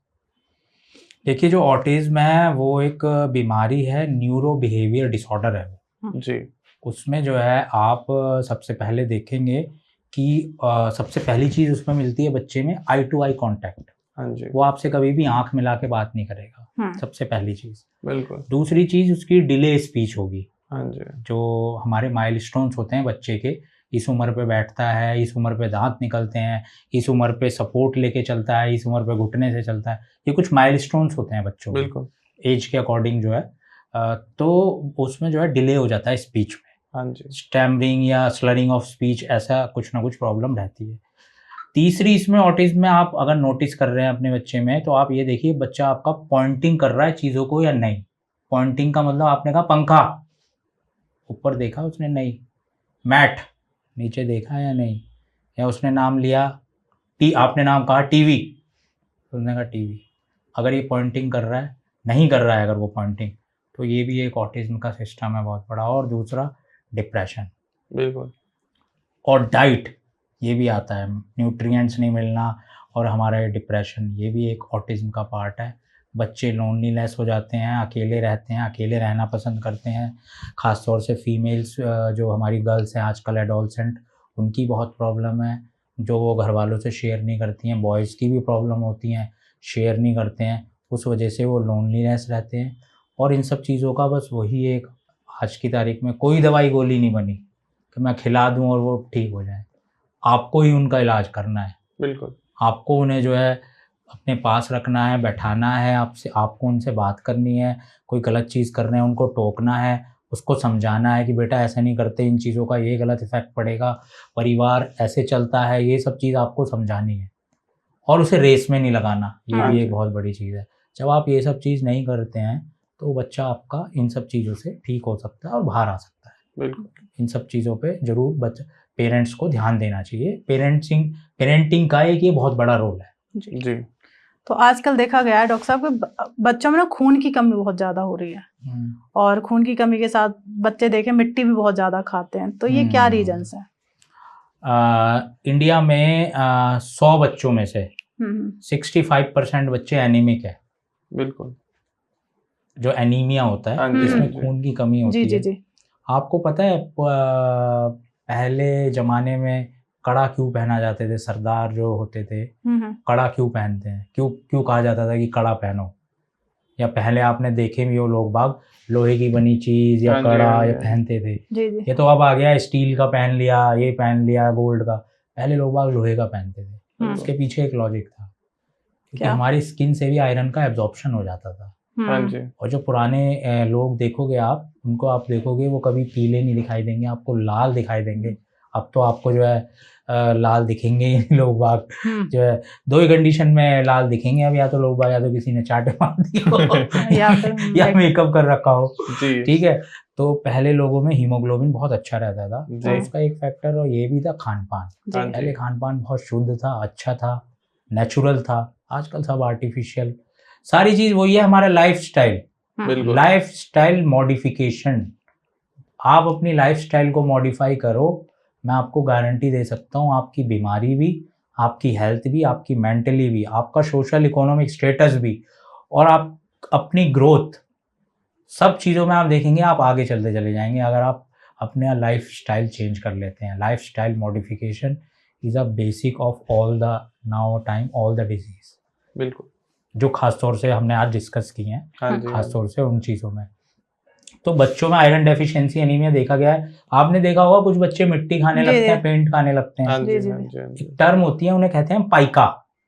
देखिए, जो ऑटिज्म है वो एक बीमारी है, न्यूरो बिहेवियर डिसऑर्डर है वो। जी। उसमें जो है आप सबसे पहले देखेंगे कि सबसे पहली चीज उसमें मिलती है बच्चे में आई टू आई कांटेक्ट। हाँ जी। वो आपसे कभी भी आंख मिला के बात नहीं करेगा, सबसे पहली चीज। बिल्कुल। दूसरी चीज उसकी डिले स्पीच होगी। हाँ जी। जो हमारे माइलस्टोन्स होते हैं बच्चे के, इस उम्र पे बैठता है, इस उम्र पे दांत निकलते हैं, इस उम्र पे सपोर्ट लेके चलता है, इस उम्र पे घुटने से चलता है, ये कुछ माइलस्टोन्स होते हैं बच्चों के। बिल्कुल। एज के अकॉर्डिंग जो है, तो उसमें जो है डिले हो जाता है स्पीच में। हाँ जी। स्टैमरिंग या स्लरिंग ऑफ स्पीच, ऐसा कुछ ना कुछ प्रॉब्लम रहती है। तीसरी, इसमें ऑटिज्म में आप अगर नोटिस कर रहे हैं अपने बच्चे में, तो आप ये देखिए बच्चा आपका पॉइंटिंग कर रहा है चीज़ों को या नहीं। पॉइंटिंग का मतलब आपने कहा पंखा, ऊपर देखा उसने नहीं, मैट नीचे देखा या नहीं, या उसने नाम लिया आपने नाम कहा टीवी, उसने कहा टीवी। अगर ये पॉइंटिंग कर रहा है, नहीं कर रहा है अगर वो पॉइंटिंग, तो ये भी एक ऑटिज्म का सिस्टम है बहुत बड़ा। और दूसरा डिप्रेशन। बिल्कुल। और डाइट, ये भी आता है, न्यूट्रिएंट्स नहीं मिलना, और हमारा ये डिप्रेशन, ये भी एक ऑटिज्म का पार्ट है। बच्चे लोनलीनेस हो जाते हैं, अकेले रहते हैं, अकेले रहना पसंद करते हैं। ख़ास तौर से फीमेल्स, जो हमारी गर्ल्स हैं आजकल एडोलसेंट, उनकी बहुत प्रॉब्लम है, जो वो घर वालों से शेयर नहीं करती हैं। बॉयज़ की भी प्रॉब्लम होती हैं, शेयर नहीं करते हैं, उस वजह से वो लोनलीनेस रहते हैं। और इन सब चीज़ों का बस वही एक, आज की तारीख में कोई दवाई गोली नहीं बनी कि मैं खिला दूं और वो ठीक हो जाए। आपको ही उनका इलाज करना है। बिल्कुल। आपको उन्हें जो है अपने पास रखना है, बैठाना है, आपको उनसे बात करनी है। कोई गलत चीज़ कर रहे हैं उनको टोकना है, उसको समझाना है कि बेटा ऐसा नहीं करते, इन चीज़ों का ये गलत इफेक्ट पड़ेगा, परिवार ऐसे चलता है, ये सब चीज़ आपको समझानी है। और उसे रेस में नहीं लगाना, ये भी एक बहुत बड़ी चीज़ है। जब आप ये सब चीज़ नहीं करते हैं, तो बच्चा आपका इन सब चीज़ों से ठीक हो सकता है और बाहर आ सकता है। बिल्कुल। इन सब चीज़ों पे जरूर पेरेंट्स को ध्यान देना चाहिए। पेरेंटिंग का एक ये बहुत बड़ा रोल है। जी। तो आजकल देखा गया है डॉक्टर साहब कि बच्चों में ना खून की कमी बहुत ज्यादा हो रही है, और खून की कमी के साथ बच्चे देखें मिट्टी भी बहुत ज्यादा खाते हैं। तो ये क्या रीजंस है? इंडिया में 100 बच्चों में से 65% बच्चे एनीमिक है। बिल्कुल। जो एनीमिया होता है, इसमें खून की कमी होती है। जी। आपको पता है पहले जमाने में कड़ा क्यों पहना जाते थे? सरदार जो होते थे कड़ा क्यों पहनते हैं? क्यों कहा जाता था कि कड़ा पहनो? या पहले आपने देखे भी हो लोग बाग लोहे की बनी चीज या हाँ जी, कड़ा हाँ जी, या हाँ जी। पहनते थे। जी जी ये तो अब आ गया स्टील का पहन लिया, ये पहन लिया गोल्ड का। पहले लोग बाग लोहे का पहनते थे। हम्म, उसके पीछे एक लॉजिक था, क्योंकि क्या? हमारी स्किन से भी आयरन का एब्जॉर्प्शन हो जाता था। हाँ हम्म, जी। और जो पुराने लोग देखोगे आप, उनको आप देखोगे वो कभी पीले नहीं दिखाई देंगे, आपको लाल दिखाई देंगे। अब तो आपको जो है लाल दिखेंगे ही नहीं लोग बाग। जो है दो ही कंडीशन में लाल दिखेंगे अब, या तो लोग बाग या तो किसी ने चाटे मार दी हो या फिर या मेकअप कर रखा हो। जी। ठीक है, तो पहले लोगों में हीमोग्लोबिन बहुत अच्छा रहता था। जी। और उसका एक फैक्टर और ये भी था खान पान। जी हाँ पहले जी। खान पान बहुत शुद्ध था, अच्छा था, नेचुरल था। आजकल सब आर्टिफिशियल, सारी चीज वही है। हमारा लाइफस्टाइल, बिल्कुल। Lifestyle modification. आप अपनी लाइफस्टाइल को मॉडिफाई करो, मैं आपको गारंटी दे सकता हूँ, आपकी बीमारी भी, आपकी हेल्थ भी, आपकी मेंटली भी, आपका सोशल इकोनॉमिक स्टेटस भी, और आप अपनी ग्रोथ, सब चीज़ों में आप देखेंगे आप आगे चलते चले जाएंगे अगर आप अपना लाइफ स्टाइल चेंज कर लेते हैं। Life style modification is a basic of all the now time all the disease, बिल्कुल। जो खास तौर से हमने आज डिस्कस की हैं, हाँ जी। हाँ खास जी। तौर से उन चीज़ों में। तो बच्चों में आयरन डेफिशिएंसी एनीमिया देखा गया है। आपने देखा होगा कुछ बच्चे मिट्टी खाने जी, लगते जी। हैं, पेंट खाने लगते हाँ हैं। जी। जी, हाँ जी। जी। हाँ जी। एक टर्म होती है, उन्हें कहते हैं पाइका।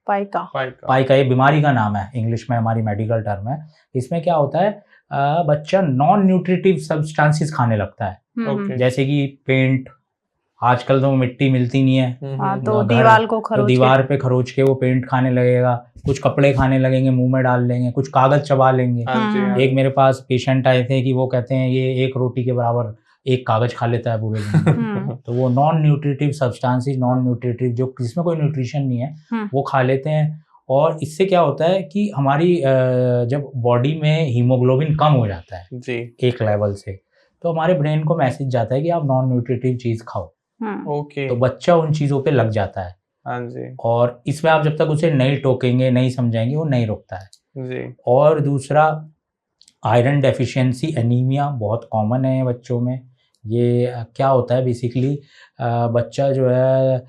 पाइका। पाइका। पाइका ये बीमारी का नाम है, इंग्लिश में हमारी मेडिकल टर्म है। इसमें क्या होता है, बच्चा नॉन न्यूट्रिटिव सब्सटेंसेस खाने लगता है, ओके। जैसे कि पेंट। आजकल तो मिट्टी मिलती नहीं है, हाँ, तो घर- दीवार को तो खरोच के। दीवार पे खरोच के वो पेंट खाने लगेगा। कुछ कपड़े खाने लगेंगे, मुंह में डाल लेंगे, कुछ कागज चबा लेंगे। हाँ जी। हाँ एक जी। मेरे पास पेशेंट आए थे कि वो कहते हैं ये एक रोटी के बराबर एक कागज खा लेता है पूरे दिन में। तो वो non nutritive substances, non nutritive जो जिसमें कोई न्यूट्रिशन नहीं है, वो खा लेते हैं। और इससे क्या होता है कि हमारी जब बॉडी में हीमोग्लोबिन कम हो जाता है जी। एक लेवल से, तो हमारे ब्रेन को मैसेज जाता है कि आप नॉन न्यूट्रिटिव चीज खाओ। ओके। तो बच्चा उन चीजों पे लग जाता है, हाँ जी। और इसमें आप जब तक उसे नहीं टोकेंगे, नहीं समझाएंगे, वो नहीं रुकता है। जी। और दूसरा, आयरन डेफिशिएंसी एनीमिया बहुत कॉमन है बच्चों में। ये क्या होता है बेसिकली, बच्चा जो है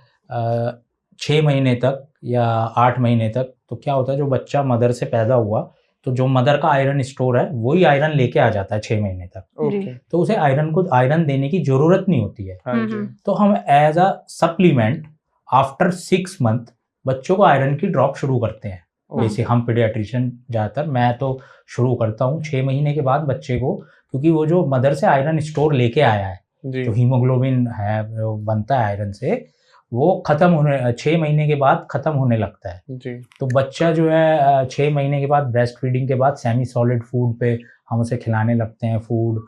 6 महीने तक या 8 महीने तक, तो क्या होता है जो बच्चा मदर से पैदा हुआ, तो जो मदर का आयरन स्टोर है वही आयरन लेके आ जाता है 6 महीने तक। ओके। तो उसे आयरन देने की जरूरत नहीं होती है। हाँ जी। तो हम as a supplement after 6 month बच्चों को आयरन की ड्रॉप शुरू करते हैं। जैसे हम पीडियाट्रिशियन ज़्यादातर, मैं तो शुरू करता हूँ 6 महीने के बाद बच्चे को, क्योंकि वो जो मदर से आयरन स्टोर लेके आया है, जी। जो हीमोग्लोबिन है जो बनता है आयरन से, वो खत्म होने 6 महीने के बाद खत्म होने लगता है। जी। तो बच्चा जो है 6 महीने के बाद ब्रेस्ट फीडिंग के बाद सेमी सॉलिड फूड पे हम उसे खिलाने लगते हैं, फूड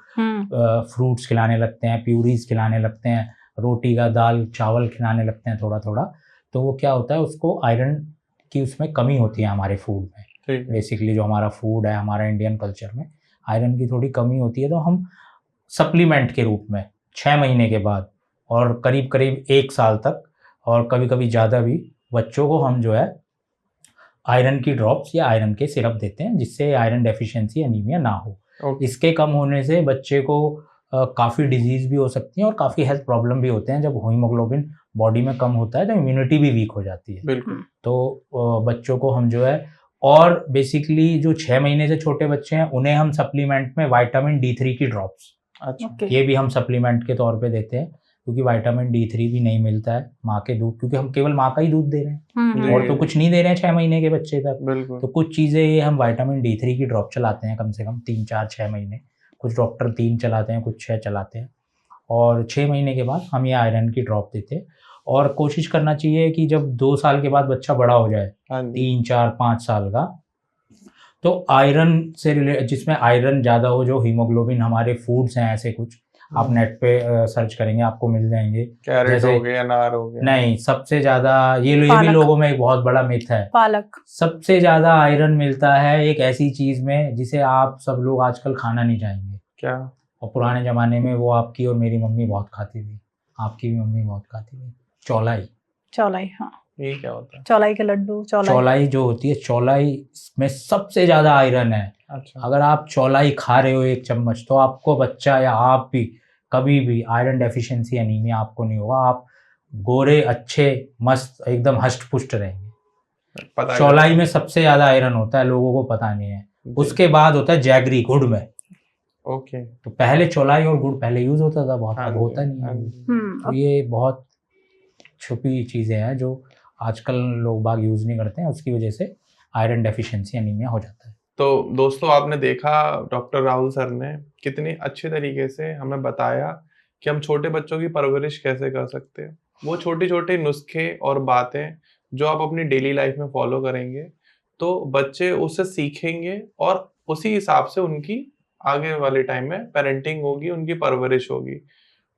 फ्रूट्स खिलाने लगते हैं, प्यूरीज खिलाने लगते हैं, रोटी का दाल चावल खिलाने लगते हैं थोड़ा थोड़ा। तो वो क्या होता है, उसको आयरन की उसमें कमी होती है हमारे फूड में। ठीक है। बेसिकली जो हमारा फूड है, हमारा इंडियन कल्चर में आयरन की थोड़ी कमी होती है, तो हम सप्लीमेंट के रूप में 6 महीने के बाद और करीब करीब 1 साल तक, और कभी कभी ज़्यादा भी, बच्चों को हम जो है आयरन की ड्रॉप्स या आयरन के सिरप देते हैं, जिससे आयरन डेफिशिएंसी एनीमिया ना हो। ओके। इसके कम होने से बच्चे को काफ़ी डिजीज़ भी हो सकती हैं और काफ़ी हेल्थ प्रॉब्लम भी होते हैं। जब हीमोग्लोबिन बॉडी में कम होता है तो इम्यूनिटी भी वीक हो जाती है। बिल्कुल। तो बच्चों को हम जो है, और बेसिकली जो 6 महीने से छोटे बच्चे हैं उन्हें हम सप्लीमेंट में विटामिन D3 की ड्रॉप्स, अच्छा। ये भी हम सप्लीमेंट के तौर पे देते हैं, क्योंकि विटामिन D3 भी नहीं मिलता है माँ के दूध, क्योंकि हम केवल माँ का ही दूध दे रहे हैं और तो कुछ नहीं दे रहे हैं 6 महीने के बच्चे तक। बिल्कुल। तो कुछ चीज़ें ये हम विटामिन D3 की ड्रॉप चलाते हैं, कम से कम 3 4 6 महीने। कुछ डॉक्टर 3 चलाते हैं, कुछ 6 चलाते हैं, और 6 महीने के बाद हम ये आयरन की ड्रॉप देते हैं। और कोशिश करना चाहिए कि जब 2 साल के बाद बच्चा बड़ा हो जाए, हाँ जी। 3 4 5 साल का, तो आयरन से रिलेटेड, जिसमें आयरन ज़्यादा हो, जो हीमोग्लोबिन हमारे फूड्स हैं ऐसे कुछ, आप नेट पे सर्च करेंगे आपको मिल जाएंगे। कैरेट जैसे हो गया, अनार हो गया। नहीं, सबसे ज़्यादा ये भी पालक। लोगों में एक बहुत बड़ा मिथ है, पालक। सबसे ज़्यादा आयरन मिलता है एक ऐसी चीज़ में जिसे आप सब लोग आजकल खाना नहीं चाहेंगे। क्या? और पुराने ज़माने में वो आपकी और मेरी मम्मी बहुत खाती थी, आपकी भी मम्मी बहुत खाती थी, चौलाई। चौलाई। हाँ, ये क्या होता है? चौलाई के लड्डू। चौलाई जो होती है, चौलाई में सबसे ज़्यादा आयरन है। अच्छा। अगर आप चौलाई खा रहे हो 1 चम्मच, तो आपको बच्चा या आप भी कभी भी आयरन डेफिशिएंसी एनीमिया आपको नहीं होगा। आप गोरे, अच्छे, मस्त, एकदम हष्ट पुष्ट रहेंगे। पता चौलाई में सबसे ज़्यादा आयरन होता है, लोगों को पता नहीं है। उसके बाद होता है जैगरी गुड़ में। ओके। तो पहले चौलाई और गुड़ पहले यूज होता था बहुत, हाँ अब जी, होता नहीं हाँ है। जी। तो ये बहुत छुपी चीजें हैं जो आजकल लोग बाग यूज नहीं करते हैं, उसकी वजह से आयरन डेफिशिएंसी एनीमिया हो जाता है। तो दोस्तों आपने देखा डॉक्टर राहुल सर ने कितनी अच्छे तरीके से हमें बताया कि हम छोटे बच्चों की परवरिश कैसे कर सकते हैं। वो छोटे छोटे नुस्खे और बातें जो आप अपनी डेली लाइफ में फॉलो करेंगे तो बच्चे उससे सीखेंगे और उसी हिसाब से उनकी आगे वाले टाइम में पेरेंटिंग होगी, उनकी परवरिश होगी।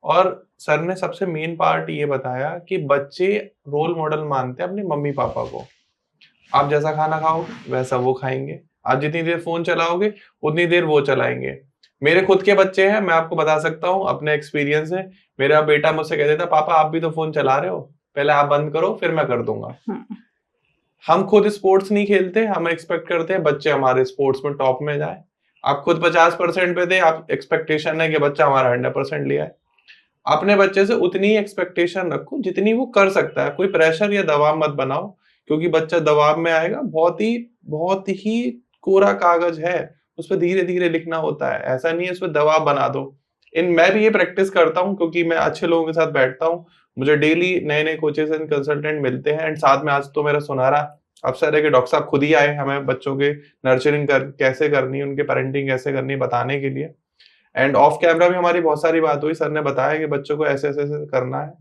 और सर ने सबसे मेन पार्ट ये बताया कि बच्चे रोल मॉडल मानते हैं अपने मम्मी पापा को। आप जैसा खाना खाओगे वैसा वो खाएंगे, आप जितनी देर फोन चलाओगे उतनी देर वो चलाएंगे। मेरे खुद के बच्चे हैं, मैं आपको बता सकता हूँ, अपने एक्सपीरियंस है। मेरा बेटा मुझसे कह देता पापा आप भी तो फोन चला रहे हो, पहले आप बंद करो फिर मैं कर दूंगा। हम खुद स्पोर्ट्स नहीं खेलते, हम एक्सपेक्ट करते हैं बच्चे हमारे स्पोर्ट्स में टॉप में जाए। आप खुद 50% पे थे, आप एक्सपेक्टेशन है कि बच्चा हमारा 100% ले आए। अपने बच्चे से उतनी ही एक्सपेक्टेशन रखो जितनी वो कर सकता है। कोई प्रेशर या दबाव मत बनाओ, क्योंकि बच्चा दबाव में आएगा। बहुत ही कोरा कागज है, उस पर धीरे धीरे लिखना होता है, ऐसा नहीं है उस पर दबाव बना दो। मैं भी ये प्रैक्टिस करता हूँ क्योंकि मैं अच्छे लोगों के साथ बैठता हूँ, मुझे डेली नए नए कोचेस एंड कंसल्टेंट मिलते हैं। एंड साथ में आज तो मेरा सुनहरा अवसर है कि डॉक्टर साहब खुद ही आए हमें बच्चों के नर्चरिंग कैसे करनी है, उनके पेरेंटिंग कैसे करनी है बताने के लिए। एंड ऑफ कैमरा भी हमारी बहुत सारी बात हुई, सर ने बताया कि बच्चों को ऐसे ऐसे करना है।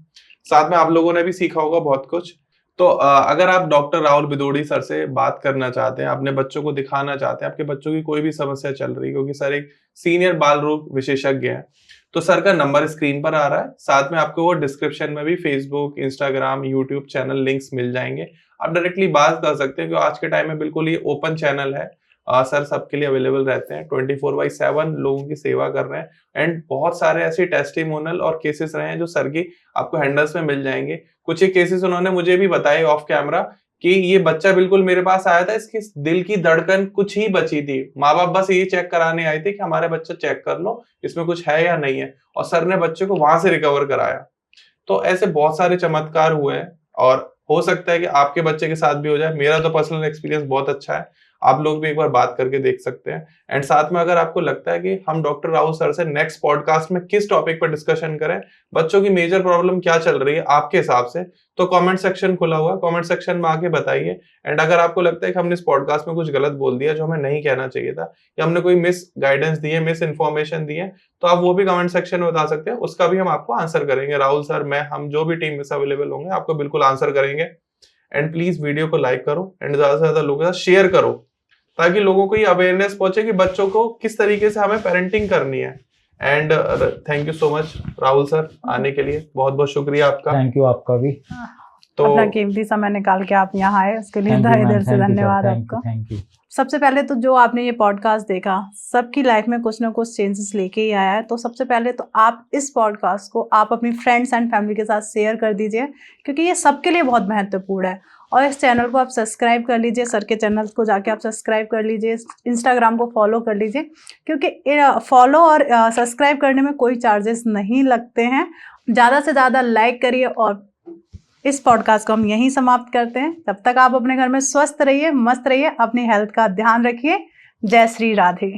साथ में आप लोगों ने भी सीखा होगा बहुत कुछ। तो अगर आप डॉक्टर राहुल बिदोड़ी सर से बात करना चाहते हैं, अपने बच्चों को दिखाना चाहते हैं, आपके बच्चों की कोई भी समस्या चल रही है, क्योंकि सर एक सीनियर बाल रोग विशेषज्ञ हैं, तो सर का नंबर स्क्रीन पर आ रहा है। साथ में आपको वो डिस्क्रिप्शन में भी Facebook, Instagram, YouTube channel links मिल जाएंगे। आप डायरेक्टली बात कर सकते हैं, क्योंकि आज के टाइम में बिल्कुल ये ओपन चैनल है। सर सबके लिए अवेलेबल रहते हैं, 24/7 लोगों की सेवा कर रहे हैं। एंड बहुत सारे ऐसे टेस्टिमोनियल और केसेस रहे हैं जो सर की आपको हैंडल्स में मिल जाएंगे। कुछ एक केसेस उन्होंने मुझे भी बताए ऑफ कैमरा कि ये बच्चा बिल्कुल मेरे पास आया था, इसके दिल की धड़कन कुछ ही बची थी, माँ बाप बस ये चेक कराने आए थे कि हमारे बच्चा चेक कर लो इसमें कुछ है या नहीं है, और सर ने बच्चे को वहां से रिकवर कराया। तो ऐसे बहुत सारे चमत्कार हुए हैं और हो सकता है कि आपके बच्चे के साथ भी हो जाए। मेरा तो पर्सनल एक्सपीरियंस बहुत अच्छा है, आप लोग भी एक बार बात करके देख सकते हैं। एंड साथ में अगर आपको लगता है कि हम डॉक्टर राहुल सर से नेक्स्ट पॉडकास्ट में किस टॉपिक पर डिस्कशन करें, बच्चों की मेजर प्रॉब्लम क्या चल रही है आपके हिसाब से, तो कमेंट सेक्शन खुला हुआ है, कमेंट सेक्शन में आके बताइए। एंड अगर आपको लगता है कि हमने इस पॉडकास्ट में कुछ गलत बोल दिया जो हमें नहीं कहना चाहिए था, या हमने कोई मिस गाइडेंस दी है, मिस इन्फॉर्मेशन दी है, तो आप वो भी कमेंट सेक्शन में बता सकते हैं, उसका भी हम आपको आंसर करेंगे। राहुल सर, मैं, हम जो भी टीम में से अवेलेबल होंगे आपको बिल्कुल आंसर करेंगे। एंड प्लीज वीडियो को लाइक करो एंड ज्यादा से ज्यादा लोगों के साथ शेयर करो, ताकि लोगों को ये अवेयरनेस पहुंचे कि बच्चों को किस तरीके से हमें पेरेंटिंग करनी है। And thank you so much Rahul sir आने के लिए, बहुत बहुत शुक्रिया आपका। थैंक यू आपका भी। तो अपना कीमती समय निकाल के आप यहाँ आए, उसके लिए थैंक यू तहे मैम, दिल से धन्यवाद आपका। Thank you. सबसे पहले तो जो आपने ये पॉडकास्ट देखा, सबकी लाइफ में कुछ ना कुछ चेंजेस लेके ही आया है। तो सबसे पहले तो आप इस पॉडकास्ट को आप अपनी फ्रेंड्स एंड फैमिली के साथ शेयर कर दीजिए, क्योंकि ये सबके लिए बहुत महत्वपूर्ण है। और इस चैनल को आप सब्सक्राइब कर लीजिए, सर के चैनल को जाके आप सब्सक्राइब कर लीजिए, इंस्टाग्राम को फॉलो कर लीजिए, क्योंकि फॉलो और सब्सक्राइब करने में कोई चार्जेस नहीं लगते हैं। ज़्यादा से ज़्यादा लाइक करिए, और इस पॉडकास्ट को हम यहीं समाप्त करते हैं। तब तक आप अपने घर में स्वस्थ रहिए, मस्त रहिए, अपनी हेल्थ का ध्यान रखिए। जय श्री राधे।